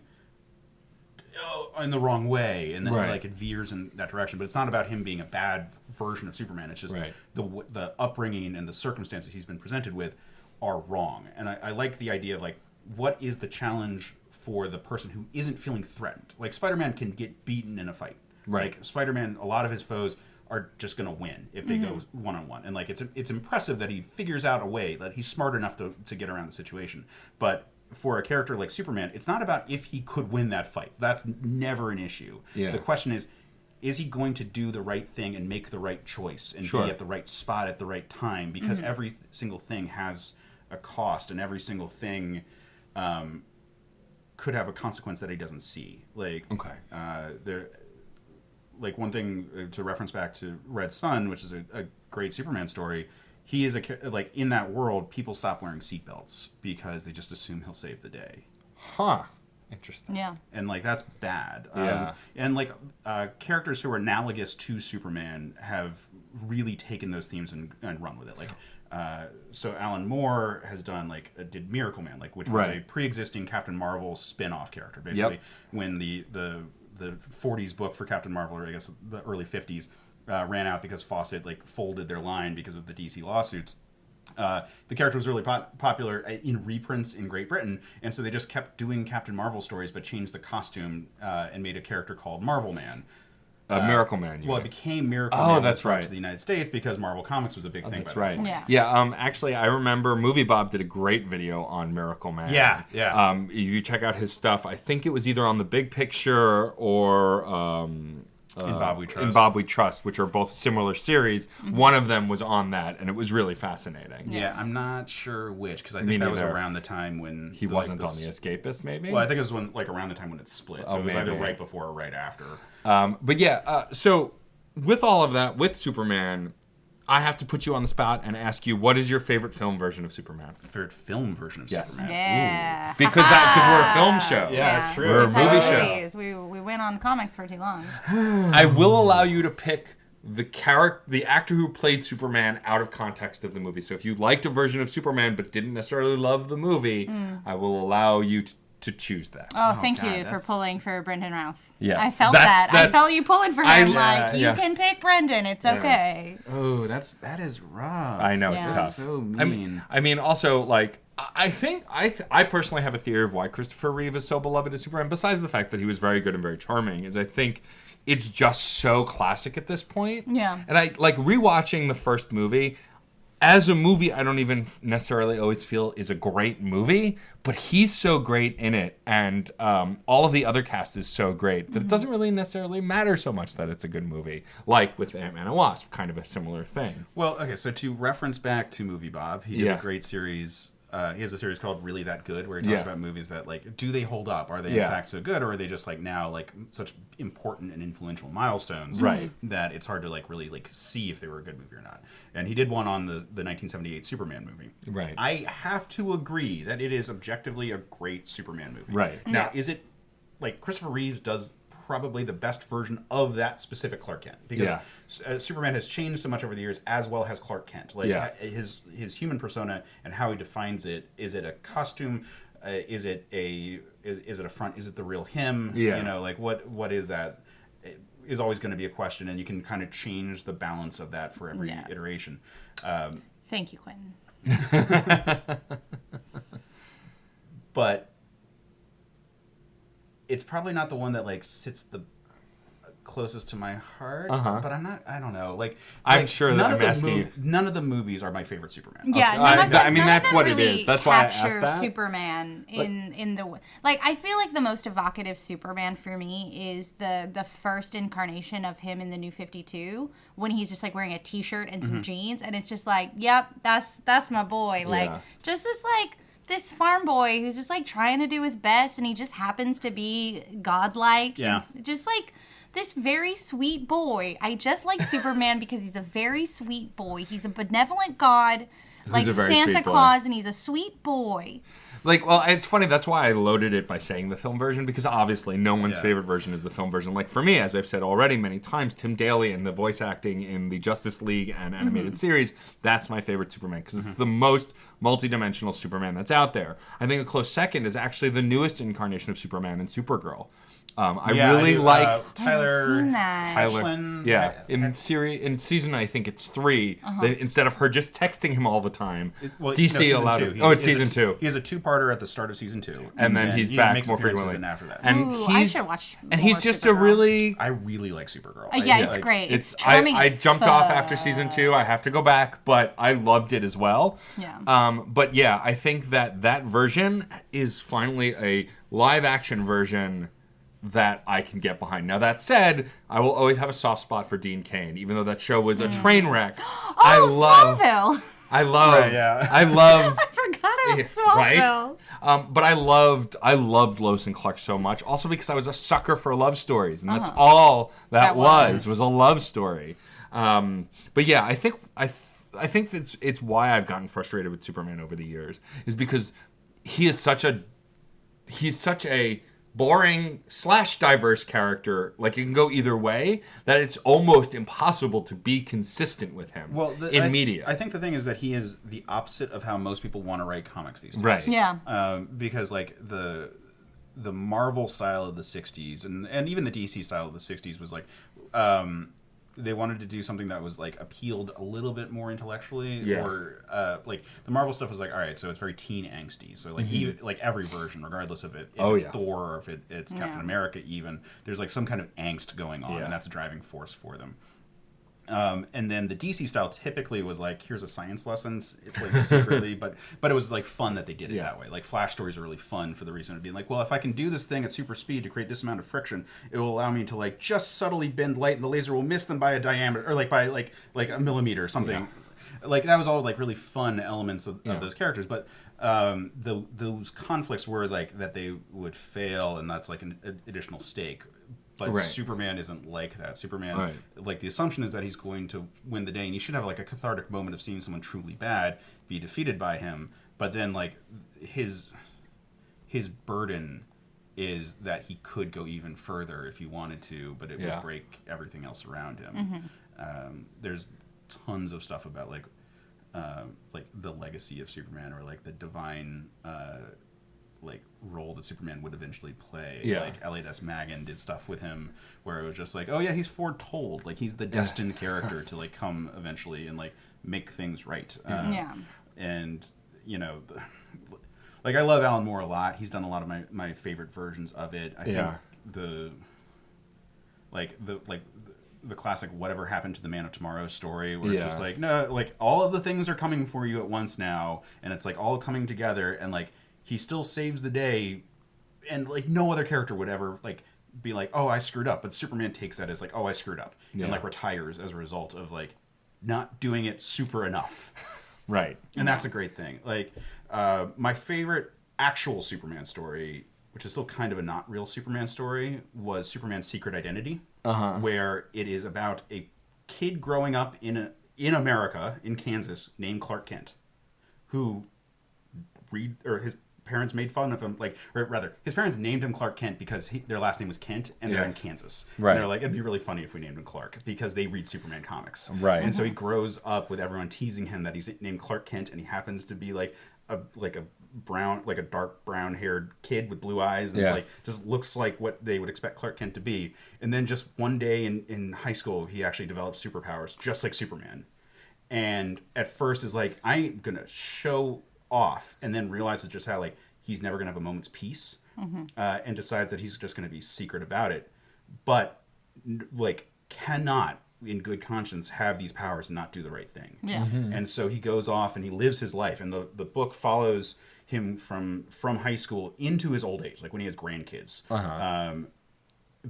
in the wrong way, and then Right. like it veers in that direction. But it's not about him being a bad version of Superman. It's just Right. the upbringing and the circumstances he's been presented with are wrong. And I like the idea of like, what is the challenge for the person who isn't feeling threatened? Like Spider-Man can get beaten in a fight. Right. Like Spider-Man, a lot of his foes are just going to win if they go one-on-one. And like it's impressive that he figures out a way, that he's smart enough to get around the situation. But for a character like Superman, it's not about if he could win that fight. That's never an issue. Yeah. The question is he going to do the right thing and make the right choice and Sure. be at the right spot at the right time? Because every single thing has a cost, and every single thing could have a consequence that he doesn't see. Like, there, like one thing to reference back to Red Sun, which is a great Superman story. He is like in that world, people stop wearing seatbelts because they just assume he'll save the day. Huh. Interesting. Yeah. And like that's bad. Yeah. And like characters who are analogous to Superman have really taken those themes and run with it. Like so Alan Moore has done did Miracle Man, like which was Right. a pre-existing Captain Marvel spin-off character. Basically, when the 40s book for Captain Marvel, or I guess the early 50s, ran out because Fawcett folded their line because of the DC lawsuits. The character was really popular in reprints in Great Britain, and so they just kept doing Captain Marvel stories, but changed the costume and made a character called Marvel Man. Miracle Man. Well, it became Miracle Oh, Man. that's brought right. to the United States because Marvel Comics was a big thing. That's by right. that point. Yeah. Actually, I remember Movie Bob did a great video on Miracle Man. Yeah. You check out his stuff. I think it was either on The Big Picture or In Bob We Trust. In Bob We Trust, which are both similar series. One of them was on that, and it was really fascinating. Yeah, I'm not sure which, because I Me think that was neither. around the time when He wasn't on The Escapist, maybe. Well, I think it was around the time when it split, so Oh, it was either maybe. right before or right after. But yeah, so with all of that, with Superman, I have to put you on the spot and ask you, what is your favorite film version of Superman? Favorite film version of Yes. Superman. Yeah. Because we're a film show. Yeah, that's true. We're a movie show. Movies. We went on comics for too long. I will allow you to pick the actor who played Superman out of context of the movie. So if you liked a version of Superman but didn't necessarily love the movie, I will allow you to choose that. Oh, thank God, you for that's- pulling for Brendan Routh. Yes. I felt That's- that. I felt you pulling for him. You yeah. can pick Brendan. It's okay. Oh, that is rough. I know it's Yeah. tough. That's so mean. I mean, also I think I personally have a theory of why Christopher Reeve is so beloved as Superman. Besides the fact that he was very good and very charming, is I think it's just so classic at this point. Yeah. And I rewatching the first movie. As a movie, I don't even necessarily always feel is a great movie, but he's so great in it, and all of the other cast is so great that it doesn't really necessarily matter so much that it's a good movie. Like with Ant-Man and Wasp, kind of a similar thing. Well, okay, so to reference back to Movie Bob, he did Yeah. a great series he has a series called Really That Good, where he talks about movies that, like, do they hold up? Are they in fact so good, or are they just like now like such important and influential milestones that it's hard to like really like see if they were a good movie or not? And he did one on the 1978 Superman movie. Right. I have to agree that it is objectively a great Superman movie. Right. Now, is it like Christopher Reeves does probably the best version of that specific Clark Kent, because Superman has changed so much over the years, as well has Clark Kent. Like his human persona and how he defines it. Is it a costume? Is it a front? Is it the real him? Yeah. You know, like what is that? It is always going to be a question, and you can kind of change the balance of that for every iteration. Thank you, Quentin. But it's probably not the one that like sits the closest to my heart. But I don't know. I'm sure that I'm asking. None of the movies are my favorite Superman. Yeah, that's what really it is. That's why I asked that. Superman in the like. I feel like the most evocative Superman for me is the first incarnation of him in the New 52, when he's just like wearing a t-shirt and some jeans, and it's just like, yep, that's my boy. Like just this farm boy who's just like trying to do his best, and he just happens to be godlike. Yeah. And just like this very sweet boy. I just like Superman because he's a very sweet boy. He's a benevolent god, like Santa Claus, and he's a sweet boy. Like, well, it's funny. That's why I loaded it by saying the film version, because obviously no one's favorite version is the film version. Like, for me, as I've said already many times, Tim Daly and the voice acting in the Justice League and animated series, that's my favorite Superman, because it's the most multidimensional Superman that's out there. I think a close second is actually the newest incarnation of Superman in Supergirl. I really like Tyler. In season I think it's 3. Instead of her just texting him all the time, DC allowed it. It's season 2. He has a 2-parter at the start of season 2, and then he's back more frequently. After that, and I should watch. And he's just Supergirl. I really like Supergirl. It's great. It's charming. I jumped off after season 2. I have to go back, but I loved it as well. Yeah. But yeah, I think that version is finally a live action version that I can get behind. Now, that said, I will always have a soft spot for Dean Cain, even though that show was a train wreck. Smallville! I love. I forgot about Smallville. Right? But I loved Lois and Clark so much. Also because I was a sucker for love stories, and that's all that was a love story. But yeah, I think it's why I've gotten frustrated with Superman over the years, is because he's such a boring / diverse character. Like, it can go either way, that it's almost impossible to be consistent with him in media. I think the thing is that he is the opposite of how most people want to write comics these days. Right. Yeah. Because like the Marvel style of the 60s and even the DC style of the 60s was like they wanted to do something that was like appealed a little bit more intellectually, or like the Marvel stuff was like, all right, so it's very teen angsty. So like like every version, regardless of if it's Thor or if it's Captain America, even there's like some kind of angst going on, and that's a driving force for them. And then the DC style typically was like, here's a science lesson. It's like secretly, but it was like fun that they did it that way. Like Flash stories are really fun for the reason of being like, well, if I can do this thing at super speed to create this amount of friction, it will allow me to like just subtly bend light, and the laser will miss them by a diameter, or like by like a millimeter or something. Yeah. Like that was all like really fun elements of those characters, but those conflicts were like that they would fail, and that's like an additional stake. But Superman isn't like that. Superman, like, the assumption is that he's going to win the day, and you should have like a cathartic moment of seeing someone truly bad be defeated by him. But then like his burden is that he could go even further if he wanted to, but it would break everything else around him. There's tons of stuff about like the legacy of Superman, or like the divine like role that Superman would eventually play. Like Elliot S. Maggin did stuff with him where it was just like, oh yeah, he's foretold, like he's the destined character to like come eventually and like make things right. And you know, like I love Alan Moore a lot. He's done a lot of my favorite versions of it. I think the classic "Whatever Happened to the Man of Tomorrow" story, where it's just like, no, like all of the things are coming for you at once now, and it's like all coming together, and like he still saves the day, and like no other character would ever like be like, oh, I screwed up, but Superman takes that as like, oh, I screwed up, and like retires as a result of like not doing it super enough. Right. And that's a great thing. Like, my favorite actual Superman story, which is still kind of a not real Superman story, was Superman's Secret Identity, where it is about a kid growing up in America, in Kansas, named Clark Kent, who his parents made fun of him, or rather, his parents named him Clark Kent because their last name was Kent, and they're in Kansas. Right. And they're like, it'd be really funny if we named him Clark, because they read Superman comics. Right. And so he grows up with everyone teasing him that he's named Clark Kent, and he happens to be like a dark brown haired kid with blue eyes, and just looks like what they would expect Clark Kent to be. And then just one day in high school, he actually develops superpowers, just like Superman. And at first is like, I'm gonna show off, and then realizes just how he's never gonna have a moment's peace, and decides that he's just gonna be secret about it, but cannot in good conscience have these powers and not do the right thing. And so he goes off and he lives his life, and the book follows him from high school into his old age, like when he has grandkids,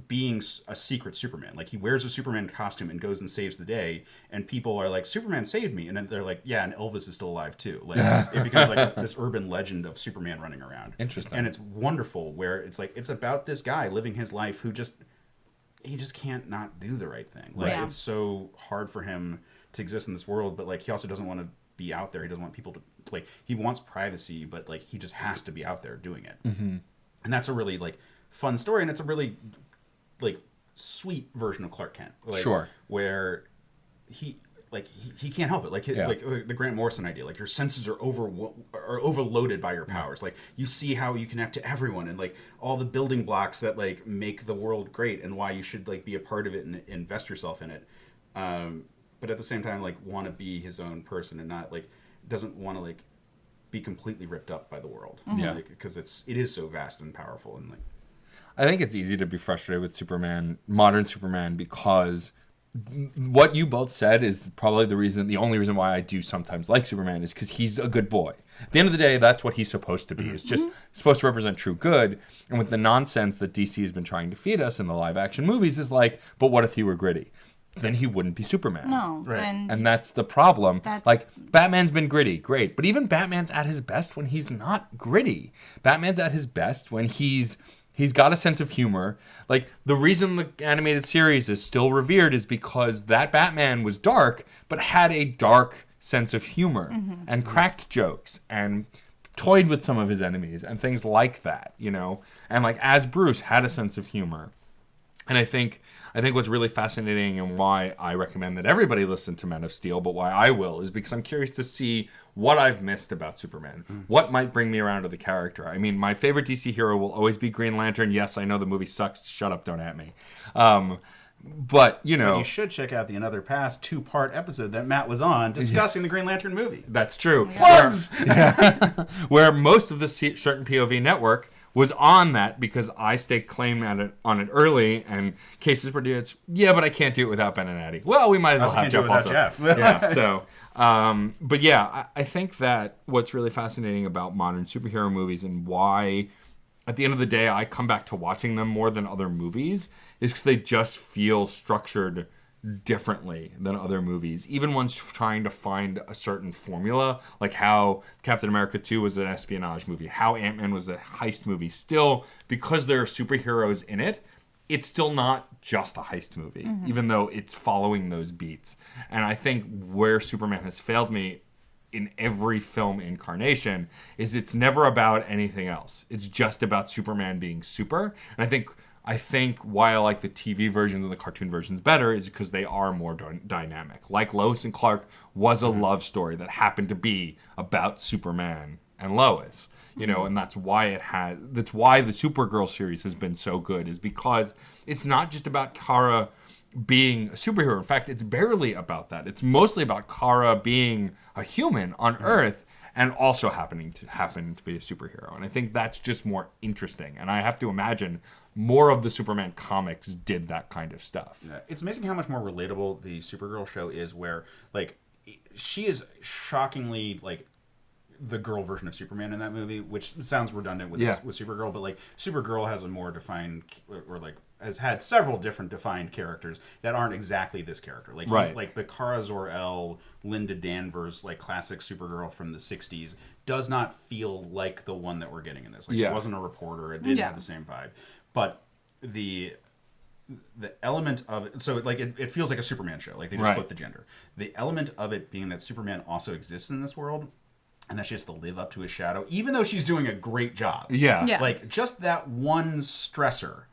being a secret Superman. He wears a Superman costume and goes and saves the day, and people are like, Superman saved me, and then they're like, yeah, and Elvis is still alive too. It becomes this urban legend of Superman running around. Interesting. And it's wonderful, where it's about this guy living his life who just can't not do the right thing. It's so hard for him to exist in this world, but he also doesn't want to be out there. He doesn't want people to he wants privacy, but he just has to be out there doing it. And that's a really fun story, and it's a really sweet version of Clark Kent. Sure. Where he can't help it. The Grant Morrison idea. Your senses are overloaded by your powers. You see how you connect to everyone, and all the building blocks that make the world great, and why you should be a part of it and invest yourself in it. But at the same time, want to be his own person, and not doesn't want to be completely ripped up by the world. Because it is so vast and powerful, and I think it's easy to be frustrated with Superman, modern Superman, because what you both said is probably the only reason why I do sometimes like Superman is because he's a good boy. At the end of the day, that's what he's supposed to be. It's just supposed to represent true good. And with the nonsense that DC has been trying to feed us in the live action movies is but what if he were gritty? Then he wouldn't be Superman. No. Right. And that's the problem. Batman's been gritty, great. But even Batman's at his best when he's not gritty. Batman's at his best when he's got a sense of humor. The reason the animated series is still revered is because that Batman was dark, but had a dark sense of humor and cracked jokes and toyed with some of his enemies and things like that, And as Bruce had a sense of humor. And I think what's really fascinating, and why I recommend that everybody listen to Men of Steel, but why I will, is because I'm curious to see what I've missed about Superman. What might bring me around to the character. I mean, my favorite DC hero will always be Green Lantern. Yes, I know the movie sucks. Shut up, don't at me. But you should check out the Another Past 2-part episode that Matt was on discussing the Green Lantern movie. That's true. Plugs! Where most of the Certain POV network was on that, because I staked claim on it early, and cases were due. But I can't do it without Ben and Addie. Well, we might as well have Jeff also. Jeff. Yeah. So, but yeah, I think that what's really fascinating about modern superhero movies, and why, at the end of the day, I come back to watching them more than other movies, is because they just feel structured differently than other movies, even ones trying to find a certain formula, like how Captain America 2 was an espionage movie, how Ant-Man was a heist movie. Still, because there are superheroes in it, it's still not just a heist movie, even though it's following those beats. And I think where Superman has failed me in every film incarnation is it's never about anything else. It's just about Superman being super. And I think why I like the TV versions and the cartoon versions better is because they are more dynamic. Like Lois and Clark was a love story that happened to be about Superman and Lois, and that's why the Supergirl series has been so good, is because it's not just about Kara being a superhero. In fact, it's barely about that. It's mostly about Kara being a human on Earth, and also happen to be a superhero. And I think that's just more interesting. And I have to imagine more of the Superman comics did that kind of stuff. Yeah. It's amazing how much more relatable the Supergirl show is, where she is shockingly the girl version of Superman in that movie, which sounds redundant with with Supergirl, but like Supergirl has a more defined, or like has had several different defined characters that aren't exactly this character. Like like the Kara Zor-El, Linda Danvers, like classic Supergirl from the '60s does not feel like the one that we're getting in this. Like she wasn't a reporter; it didn't have the same vibe. But the element of it, so like it feels like a Superman show. Like they just flip the gender. The element of it being that Superman also exists in this world, and that she has to live up to his shadow, even though she's doing a great job. Yeah. Like just that one stressor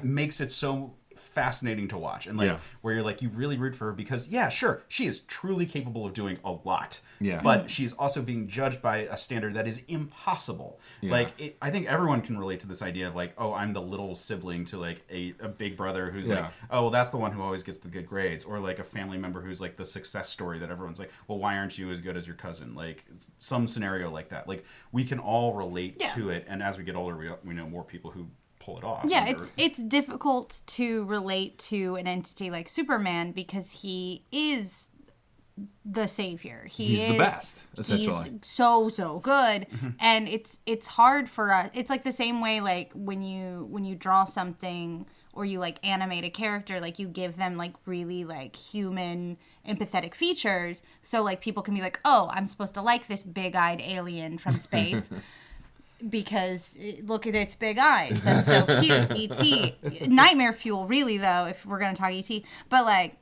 makes it so fascinating to watch, and like where you're like, you really root for her because sure, she is truly capable of doing a lot, but she's also being judged by a standard that is impossible. Like I think everyone can relate to this idea of like, oh, I'm the little sibling to like a big brother who's like, oh well, that's the one who always gets the good grades, or like a family member who's like the success story that everyone's like, well, why aren't you as good as your cousin? Like some scenario like that. Like we can all relate to it, and as we get older, we know more people who pull it off. Yeah, it's difficult to relate to an entity like Superman because he is the savior. He's the best, essentially. He's so good, and it's hard for us. It's like the same way like when you draw something or you like animate a character, like you give them like really like human empathetic features, so like people can be like, oh, I'm supposed to like this big-eyed alien from space. Because look at its big eyes. That's so cute. E.T. Nightmare fuel, really, though, if we're going to talk E.T. But, like,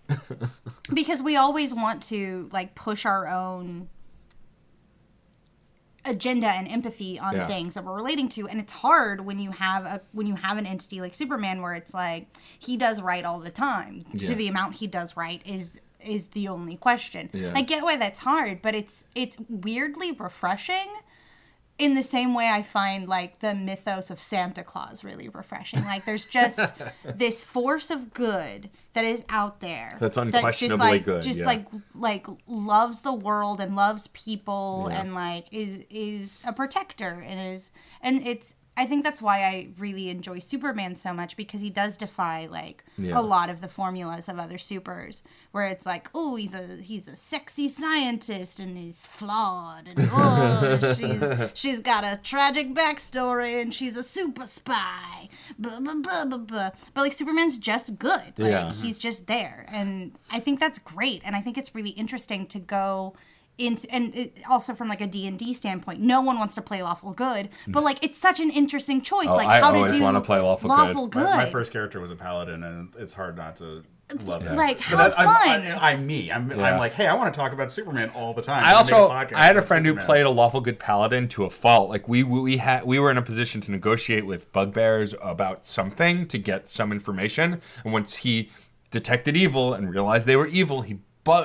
because we always want to, like, push our own agenda and empathy on things that we're relating to. And it's hard when you have an entity like Superman where it's like, he does right all the time. To the amount he does right is the only question. I get why that's hard, but it's weirdly refreshing. In the same way I find, like, the mythos of Santa Claus really refreshing. Like, there's just this force of good that is out there. That's unquestionably good. Just, like, loves the world and loves people and, like, is a protector and it's... I think that's why I really enjoy Superman so much, because he does defy like a lot of the formulas of other supers, where it's like, oh, he's a sexy scientist and he's flawed, and oh, she's got a tragic backstory and she's a super spy, blah blah blah blah blah. But like Superman's just good, like he's just there, and I think that's great, and I think it's really interesting to go into, and also from like a D&D standpoint, no one wants to play lawful good, but like it's such an interesting choice. Like I how to always do want to play lawful good. My first character was a paladin, and it's hard not to love it. Like how fun! I'm like, hey, I want to talk about Superman all the time. I had a friend who played a lawful good paladin to a fault. Like we were in a position to negotiate with bugbears about something to get some information, and once he detected evil and realized they were evil, he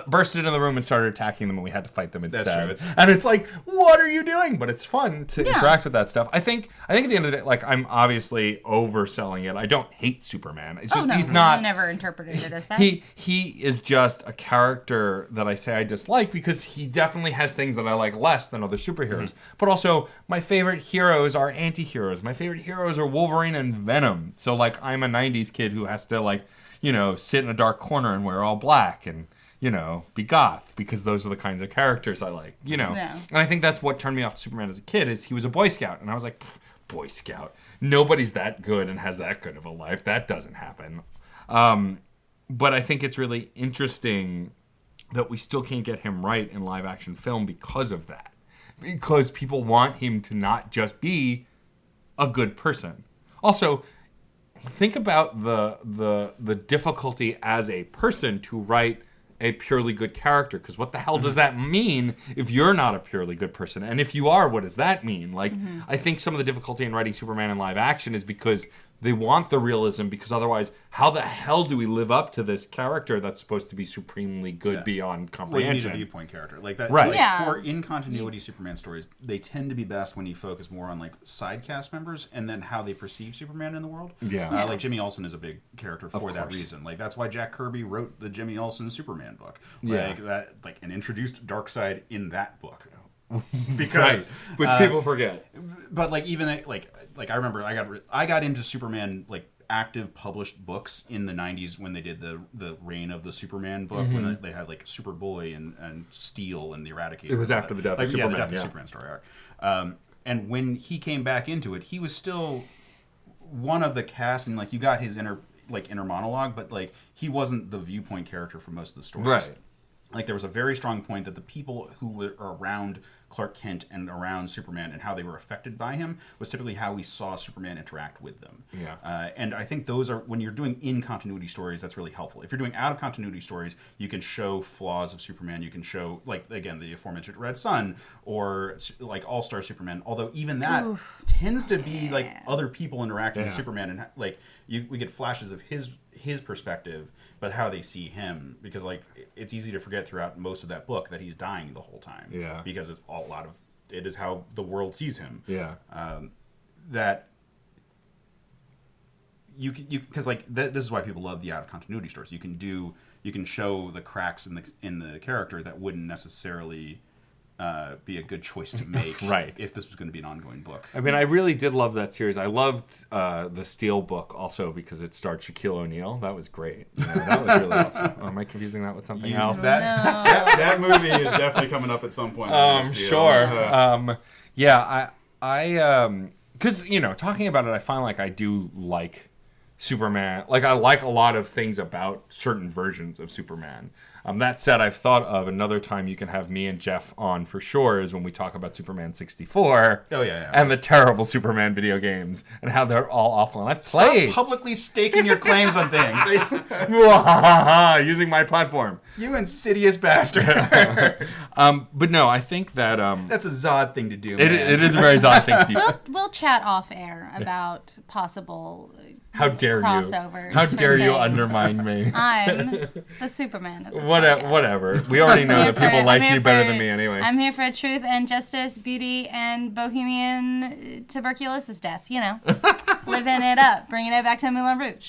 burst into the room and started attacking them, and we had to fight them instead. That's true. And it's like, what are you doing? But it's fun to interact with that stuff. I think at the end of the day, like, I'm obviously overselling it. I don't hate Superman. It's just he's not. I never interpreted it as that. He is just a character that I say I dislike because he definitely has things that I like less than other superheroes. But also, my favorite heroes are anti-heroes. My favorite heroes are Wolverine and Venom. So like, I'm a '90s kid who has to like, sit in a dark corner and wear all black and be goth, because those are the kinds of characters I like, And I think that's what turned me off to Superman as a kid, is he was a Boy Scout. And I was like, Boy Scout? Nobody's that good and has that good of a life. That doesn't happen. But I think it's really interesting that we still can't get him right in live action film because of that. Because people want him to not just be a good person. Also, think about the difficulty as a person to write a purely good character, because what the hell does that mean if you're not a purely good person? And if you are, what does that mean? Like, I think some of the difficulty in writing Superman in live action is because they want the realism, because otherwise, how the hell do we live up to this character that's supposed to be supremely good beyond comprehension? Well, you need a viewpoint character. Like that, right. Like, for in-continuity Superman stories, they tend to be best when you focus more on like side cast members and then how they perceive Superman in the world. Like Jimmy Olsen is a big character for that reason. Like that's why Jack Kirby wrote the Jimmy Olsen Superman book. And introduced Darkseid in that book. Because which people forget. But like even like I remember I got into Superman like active published books in the 90s when they did the Reign of the Superman book, when they had like Superboy and Steel and the Eradicator. It was after the death of Superman. Yeah, the death of Superman story arc. And when he came back into it, he was still one of the cast, and like you got his inner monologue, but like he wasn't the viewpoint character for most of the stories. Right. Like there was a very strong point that the people who were around Clark Kent and around Superman and how they were affected by him was typically how we saw Superman interact with them. Yeah. And I think those are, when you're doing in-continuity stories, that's really helpful. If you're doing out-of-continuity stories, you can show flaws of Superman. You can show, like, again, the aforementioned Red Sun or, like, All-Star Superman. Although even that tends to be, like, other people interacting with Superman. And, like, we get flashes of his perspective, but how they see him. Because, like, it's easy to forget throughout most of that book that he's dying the whole time. Yeah. Because it's it is how the world sees him. Yeah. That you because like this is why people love the out of continuity stories. You can show the cracks in the character that wouldn't necessarily be a good choice to make right. if this was going to be an ongoing book. I mean, I really did love that series. I loved the Steel book also because it starred Shaquille O'Neal. That was great. That was really awesome. Oh, am I confusing that with something else? That movie is definitely coming up at some point. Sure. Because, talking about it, I find like I do like Superman. Like, I like a lot of things about certain versions of Superman. That said, I've thought of another time you can have me and Jeff on for sure is when we talk about Superman 64. Oh, yeah. And the terrible Superman video games and how they're all awful. And I've played. Stop publicly staking your claims on things. Using my platform. You insidious bastard. But no, I think that... that's a Zod thing to do, man. It is a very Zod thing to do. We'll chat off air about possible How dare crossovers. You? How dare you undermine me? I'm the Superman of this podcast. Whatever. We already know that people like you better than me anyway. I'm here for truth and justice, beauty, and bohemian tuberculosis death. Living it up, bringing it back to Moulin Rouge.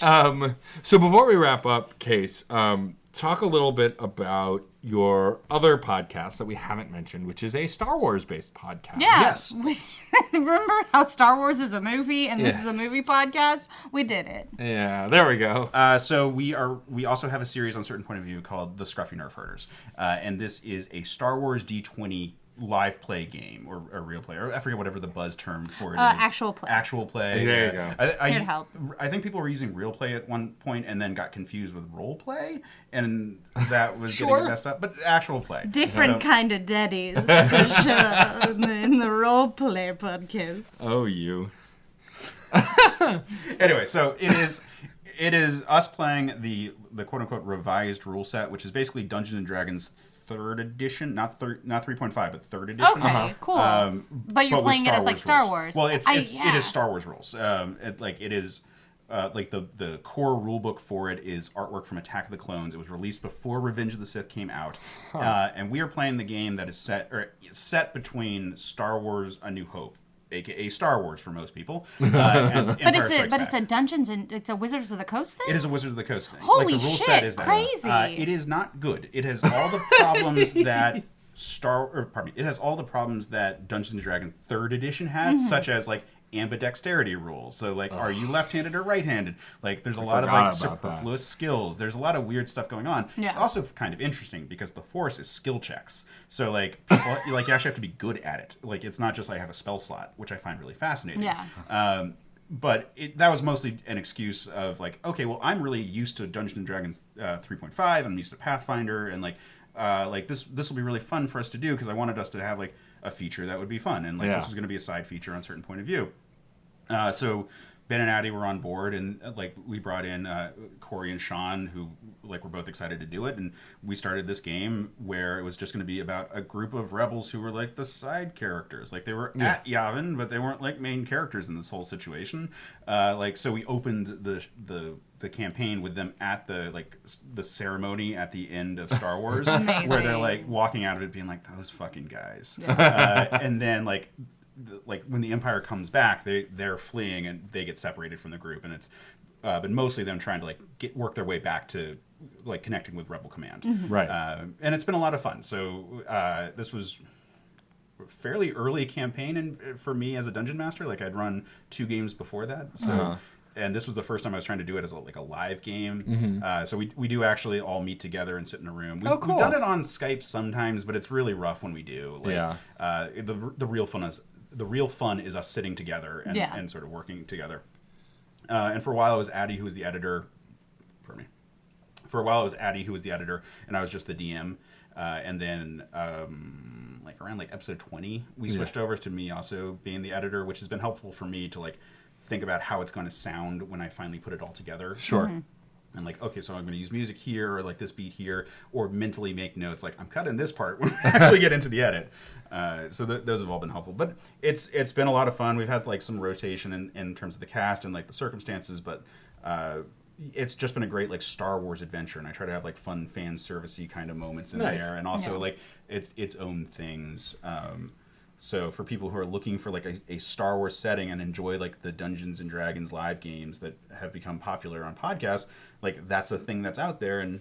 So before we wrap up, Case, talk a little bit about your other podcast that we haven't mentioned, which is a Star Wars-based podcast. Yeah. Yes. Remember how Star Wars is a movie and this is a movie podcast? We did it. Yeah, there we go. So we also have a series on Certain Point of View called The Scruffy Nerf Herders. And this is a Star Wars D20 live play game or real play, or I forget whatever the buzz term for it is. Actual play. Actual play. There you go. Here to help. I think people were using real play at one point and then got confused with role play, and that was getting messed up. But actual play. Different kind of daddies, for sure, in the role play podcast. Oh, you. Anyway, so it is us playing the quote unquote revised rule set, which is basically Dungeons and Dragons 3rd edition, not 3.5, but 3rd edition. Okay, cool. But you're playing it as like Star Wars. Well, it is Star Wars rules. It is the core rule book for it is artwork from Attack of the Clones. It was released before Revenge of the Sith came out, and we are playing the game that is set between Star Wars: A New Hope, aka Star Wars for most people. And it's a Dungeons and it's a Wizards of the Coast thing. It is a Wizards of the Coast thing. Holy the rule shit! Set is that. Crazy. It is not good. It has all the problems that it has all the problems that Dungeons and Dragons 3rd edition had, such as like ambidexterity rules. So like, are you left-handed or right-handed? Like, there's a lot of like superfluous skills. There's a lot of weird stuff going on. Yeah. It's also kind of interesting because the Force is skill checks. So like, people, you actually have to be good at it. Like, it's not just I have a spell slot, which I find really fascinating. Yeah. But that was mostly an excuse of like, okay, well, I'm really used to Dungeons and Dragons 3.5. I'm used to Pathfinder, and like this will be really fun for us to do because I wanted us to have like a feature that would be fun, and like this was going to be a side feature on Certain Point of View. So Ben and Addie were on board, and like we brought in Corey and Sean, who like were both excited to do it, and we started this game where it was just going to be about a group of rebels who were like the side characters. Like they were at Yavin, but they weren't like main characters in this whole situation. So we opened the campaign with them at the ceremony at the end of Star Wars, where they're like walking out of it being like, those fucking guys, and then like when the Empire comes back, they're fleeing and they get separated from the group, and it's been mostly them trying to like work their way back to like connecting with Rebel Command, right? And it's been a lot of fun. So this was a fairly early campaign, and for me as a dungeon master, like I'd run 2 games before that, so and this was the first time I was trying to do it as a live game. So we do actually all meet together and sit in a room. We've done it on Skype sometimes, but it's really rough when we do. The real fun is us sitting together and sort of working together. And for a while it was Addie who was the editor. Pardon me. For a while it was Addie who was the editor, and I was just the DM. And then around episode 20, we switched over to me also being the editor, which has been helpful for me to think about how it's going to sound when I finally put it all together. Sure. And okay, so I'm going to use music here, or this beat here, or mentally make notes. I'm cutting this part when I actually get into the edit. So those have all been helpful. But it's been a lot of fun. We've had some rotation in terms of the cast and the circumstances, but it's just been a great Star Wars adventure, and I try to have fun fan servicey kind of moments in there, and also its own things. So for people who are looking for a Star Wars setting and enjoy the Dungeons and Dragons live games that have become popular on podcasts, that's a thing that's out there, and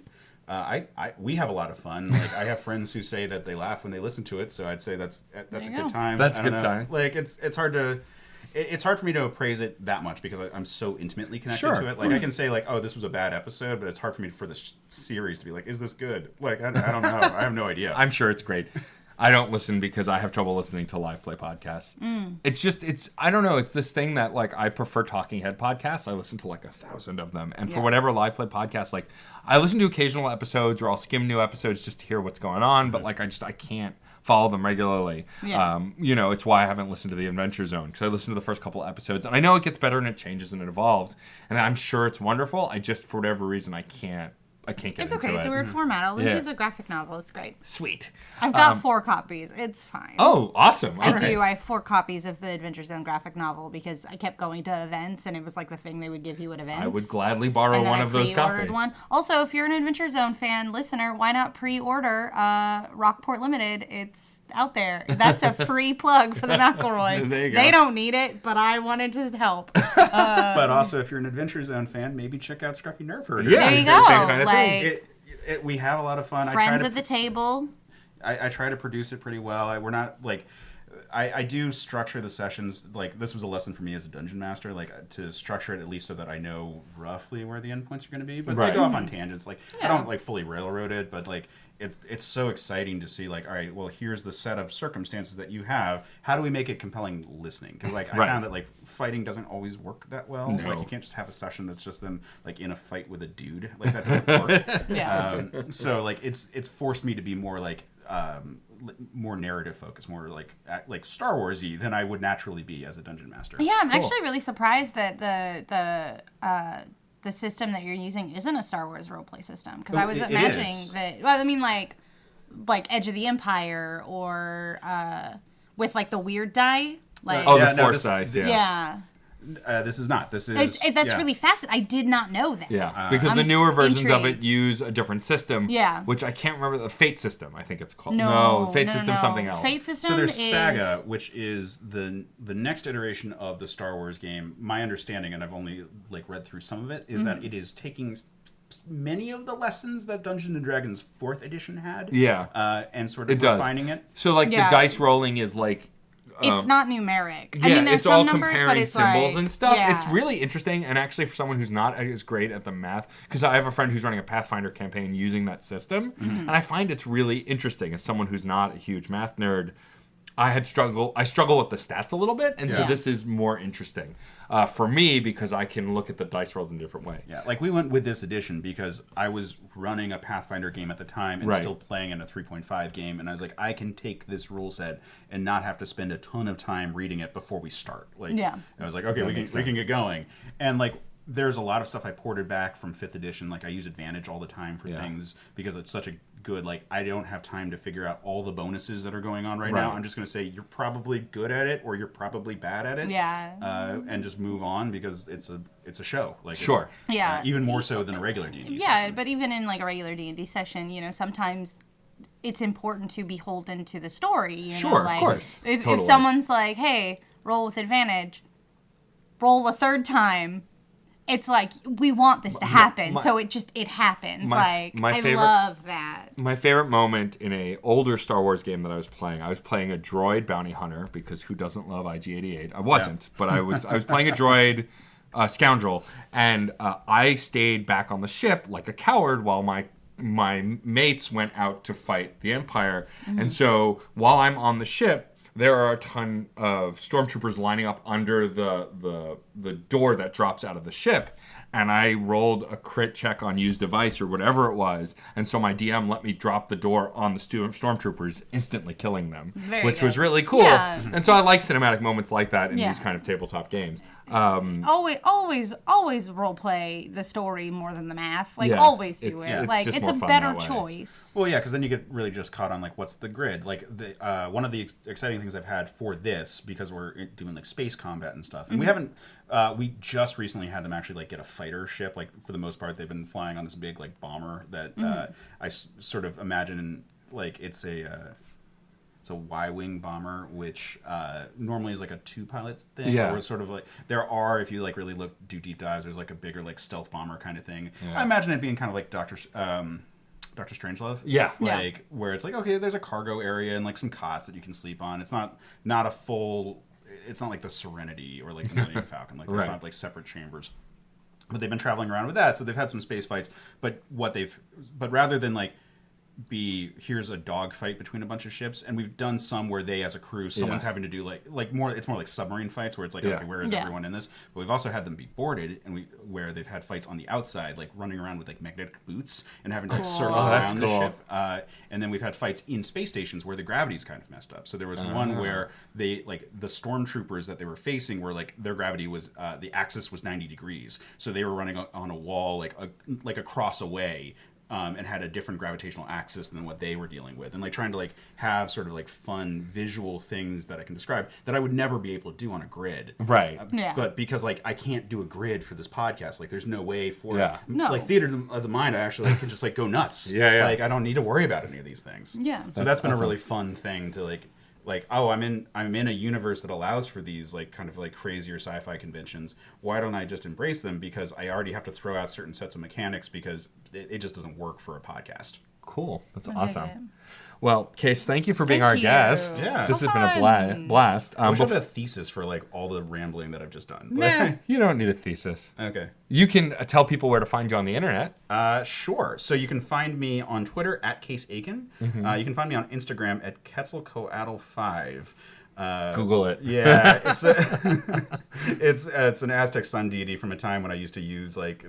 we have a lot of fun. I have friends who say that they laugh when they listen to it, so I'd say that's a good time. That's a good sign. It's hard to. It's hard for me to appraise it that much because I'm so intimately connected to it. I can say oh, this was a bad episode, but it's hard for me for the series to be is this good? I don't know. I have no idea. I'm sure it's great. I don't listen because I have trouble listening to live play podcasts. It's I don't know. It's this thing that I prefer talking head podcasts. I listen to 1,000 of them, and for whatever live play podcasts, I listen to occasional episodes or I'll skim new episodes just to hear what's going on. But I can't follow them regularly. It's why I haven't listened to the Adventure Zone, because I listened to the first couple episodes, and I know it gets better and it changes and it evolves, and I'm sure it's wonderful. I just, for whatever reason, I can't get into it. It's okay. It's a weird format. I'll lend you the graphic novel. It's great. Sweet. I've got 4 copies. It's fine. Oh, awesome. I do. I have 4 copies of the Adventure Zone graphic novel because I kept going to events, and it was the thing they would give you at events. I would gladly borrow one of those copies. One. Also, if you're an Adventure Zone fan, listener, why not pre-order Rockport Limited? It's out there. That's a free plug for the McElroys. There you go. They don't need it, but I wanted to help. But also, if you're an Adventure Zone fan, maybe check out Scruffy Nerf Herder. Yeah, there you go. Kind of we have a lot of fun. Friends at the table. I try to produce it pretty well. We're not I do structure the sessions. This was a lesson for me as a dungeon master, to structure it at least so that I know roughly where the endpoints are going to be. But they go off on tangents. I don't fully railroad it, but it's so exciting to see all right, well, here's the set of circumstances that you have. How do we make it compelling listening? Because I found that fighting doesn't always work that well. No. You can't just have a session that's just them in a fight with a dude. That doesn't work. So it's forced me to be more more narrative focused, more like Star Wars-y than I would naturally be as a dungeon master. Yeah, I'm actually really surprised that the system that you're using isn't a Star Wars roleplay system, because I was imagining that. Well, I mean, like Edge of the Empire or with the weird die. The Force dice. Yeah. This is not. This is. That's really fascinating. I did not know that. Yeah, because the newer versions of it intrigued. use a different system. Yeah. Which I can't remember. The Fate system, I think it's called. No, Fate system, something else. Fate system. So there's is... Saga, which is the next iteration of the Star Wars game. My understanding, and I've only read through some of it, is that it is taking many of the lessons that Dungeons and Dragons 4th edition had. Yeah. And sort of refining it. So the dice rolling is it's not numeric. Yeah, I mean, there's it's some all numbers, comparing but it's symbols and stuff. Yeah. It's really interesting, and actually for someone who's not as great at the math, because I have a friend who's running a Pathfinder campaign using that system, and I find it's really interesting as someone who's not a huge math nerd. I struggle with the stats a little bit, and so this is more interesting for me because I can look at the dice rolls in a different way. Yeah, we went with this edition because I was running a Pathfinder game at the time and still playing in a 3.5 game, and I was like, I can take this rule set and not have to spend a ton of time reading it before we start. I was like, okay, we can get going, and there's a lot of stuff I ported back from 5th edition. I use Advantage all the time for things because it's such a good, I don't have time to figure out all the bonuses that are going on right now. I'm just going to say you're probably good at it or you're probably bad at it. Yeah. And just move on because it's a show. Sure. Even more so than a regular D&D Yeah, session. but even in a regular D&D session, sometimes it's important to be beholden to the story. Sure, of course. If someone's like, hey, roll with advantage, roll a third time. It's we want this to happen, so it happens. I love that. My favorite moment in a older Star Wars game that I was playing a droid bounty hunter, because who doesn't love IG-88? I wasn't, but I was playing a droid scoundrel, and I stayed back on the ship like a coward while my mates went out to fight the Empire. And so while I'm on the ship, there are a ton of stormtroopers lining up under the door that drops out of the ship. And I rolled a crit check on use device or whatever it was. And so my DM let me drop the door on the stormtroopers, instantly killing them, which was really cool. Yeah. And so I like cinematic moments like that in these kind of tabletop games. Always role play the story more than the math. Like always do it. Like it's a better choice. Well, yeah, because then you get really just caught on like what's the grid. Like one of the exciting things I've had for this, because we're doing like space combat and stuff, and we haven't. We just recently had them actually like get a fighter ship. Like for the most part, they've been flying on this big like bomber that I sort of imagine like it's a Y-wing bomber, which normally is like a 2-pilot thing. Yeah. Or it's sort of like there are, if you like really do deep dives, there's like a bigger like stealth bomber kind of thing. Yeah. I imagine it being kind of like Dr. Strangelove. Yeah. Like where it's like, okay, there's a cargo area and like some cots that you can sleep on. It's not a full. It's not like the Serenity or like the Millennium Falcon. Like there's not like separate chambers. But they've been traveling around with that, so they've had some space fights. But rather than like here's a dogfight between a bunch of ships, and we've done some where they as a crew, someone's having to do like more. It's more like submarine fights where it's like, okay, where is everyone in this? But we've also had them be boarded, and where they've had fights on the outside, like running around with like magnetic boots and having to like circle around the ship. And then we've had fights in space stations where the gravity's kind of messed up. So there was one where they like the stormtroopers that they were facing were like their gravity was the axis was 90 degrees, so they were running on a wall like across away. And had a different gravitational axis than what they were dealing with, and like trying to like have sort of like fun visual things that I can describe that I would never be able to do on a grid. Right. But because like I can't do a grid for this podcast, like there's no way for like theater of the mind. I actually can just like go nuts. Like I don't need to worry about any of these things. Yeah. So that's been a really fun thing to like I'm in a universe that allows for these like kind of like crazier sci-fi conventions. Why don't I just embrace them? Because I already have to throw out certain sets of mechanics because it just doesn't work for a podcast. Cool. That's awesome. Well, Case, thank you for being our guest. Yeah. This has been a blast. I should have a thesis for like all the rambling that I've just done. Nah, you don't need a thesis. Okay. You can tell people where to find you on the internet. Sure. So you can find me on Twitter at Case Aiken. Mm-hmm. You can find me on Instagram at Quetzalcoatl5. Google it. Yeah. It's an Aztec sun deity from a time when I used to use like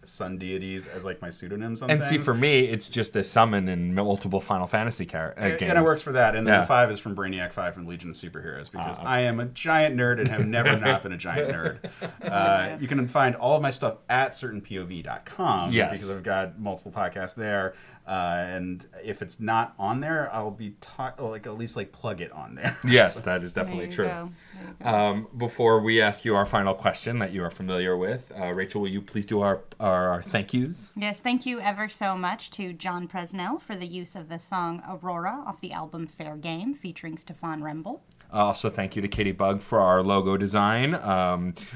sun deities as like my pseudonyms on and things. See, for me, it's just a summon in multiple Final Fantasy games. And it works for that. And then the 5 is from Brainiac 5 from Legion of Superheroes because I am a giant nerd and have never not been a giant nerd. You can find all of my stuff at certainpov.com because I've got multiple podcasts there. And if it's not on there, I'll be at least like plug it on there. Yes, that is definitely true. Before we ask you our final question that you are familiar with, Rachel, will you please do our thank yous? Yes, thank you ever so much to John Presnell for the use of the song Aurora off the album Fair Game featuring Stefan Remble. Also, thank you to Katie Bug for our logo design.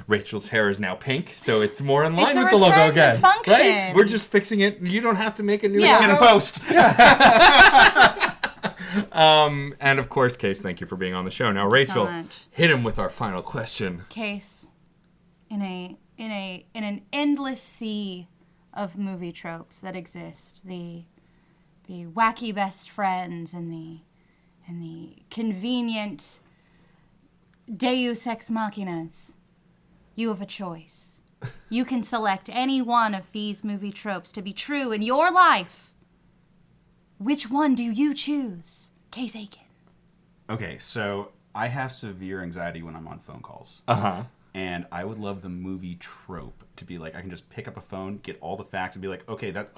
Rachel's hair is now pink, so it's more in line with the logo again. Function. Right? We're just fixing it. You don't have to make a new skin and post. And of course, Case, thank you for being on the show. Now, Rachel, hit him with our final question. Case, in an endless sea of movie tropes that exist, the wacky best friends and the convenient Deus Ex Machinas, you have a choice. You can select any one of these movie tropes to be true in your life. Which one do you choose? Case Aiken. Okay, so I have severe anxiety when I'm on phone calls. And I would love the movie trope to be like, I can just pick up a phone, get all the facts, and be like, okay, that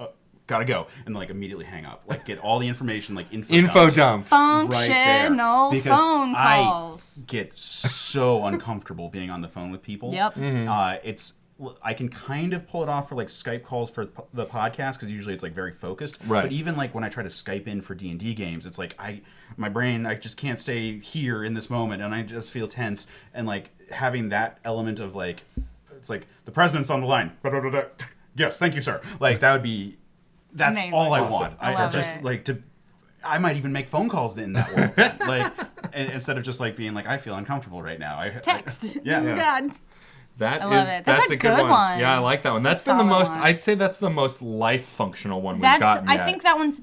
gotta go, and like immediately hang up. Like get all the information, like info dumps, functional right phone calls. I get so uncomfortable being on the phone with people. Yep. I can kind of pull it off for like Skype calls for the podcast because usually it's like very focused. Right. But even like when I try to Skype in for D&D games, it's like my brain, I just can't stay here in this moment, and I just feel tense. And like having that element of like, it's like the president's on the line. Yes, thank you, sir. Like that would be. That's amazing. All I want. I just it. Like to. I might even make phone calls in that world, like instead of just like being like I feel uncomfortable right now. Text. Yeah. God. That I love it. That's a good one. Yeah, I like that one. That's been the most. I'd say that's the most life functional one we've gotten yet. I think that one's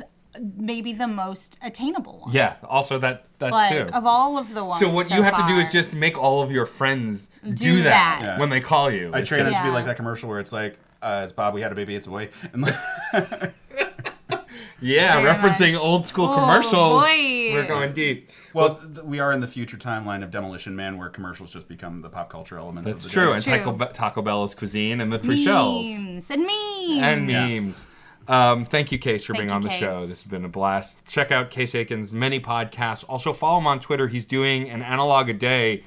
maybe the most attainable one. Yeah. Also, that like, too. Of all of the ones. So what you have to do is just make all of your friends do that when they call you. I train it to be like that commercial where it's like, "It's Bob. We had a baby. It's a boy." And yeah, very referencing much. old school commercials. Boy. We're going deep. Well, we are in the future timeline of Demolition Man, where commercials just become the pop culture elements. That's of the true. day. And Taco Bell is cuisine, and the three shells. Memes and memes. And memes. Thank you, Case, for being on the show. This has been a blast. Check out Case Aiken's many podcasts. Also, follow him on Twitter. He's doing an analog a day.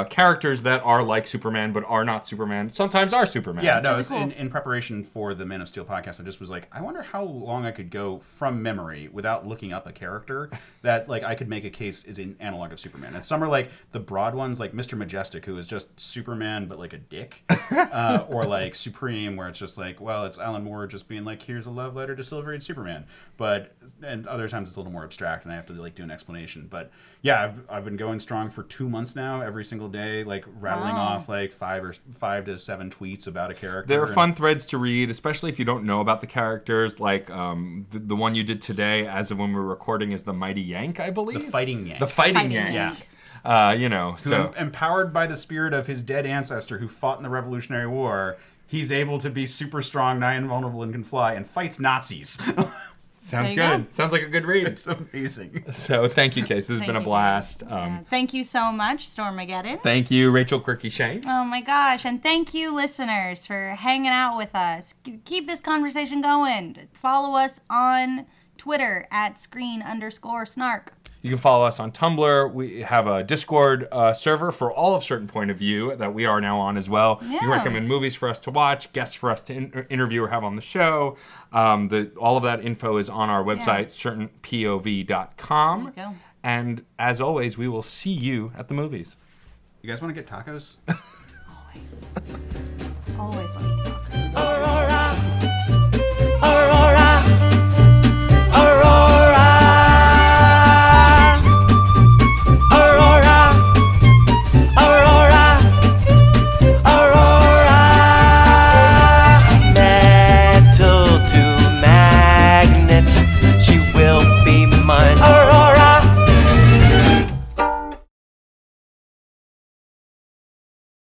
Characters that are like Superman but are not Superman, sometimes are Superman. Yeah, no, it's in preparation for the Man of Steel podcast, I just was like, I wonder how long I could go from memory without looking up a character that like I could make a case is an analog of Superman. And some are like the broad ones, like Mr. Majestic, who is just Superman but like a dick, or like Supreme, where it's just like, well, it's Alan Moore just being like, here's a love letter to Silver Age Superman. And other times it's a little more abstract, and I have to like do an explanation. But yeah, I've been going strong for 2 months now, every single day, like rattling off like 5 to 7 tweets about a character. There are fun threads to read, especially if you don't know about the characters. Like the one you did today, as of when we were recording, is the Mighty Yank, I believe. The Fighting Yank. The Fighting Yank. Yeah. So empowered by the spirit of his dead ancestor who fought in the Revolutionary War, he's able to be super strong, nigh invulnerable, and can fly, and fights Nazis. Sounds good. Sounds like a good read. It's amazing. So thank you, Case. This has been a blast. Thank you so much, Stormageddon. Thank you, Rachel Quirky Shane. Oh my gosh. And thank you, listeners, for hanging out with us. Keep this conversation going. Follow us on Twitter at @screen_snark. You can follow us on Tumblr. We have a Discord server for all of Certain Point of View that we are now on as well. Yeah. You can recommend movies for us to watch, guests for us to interview or have on the show. All of that info is on our website, certainpov.com. There you go. And as always, we will see you at the movies. You guys want to get tacos? Always. Always.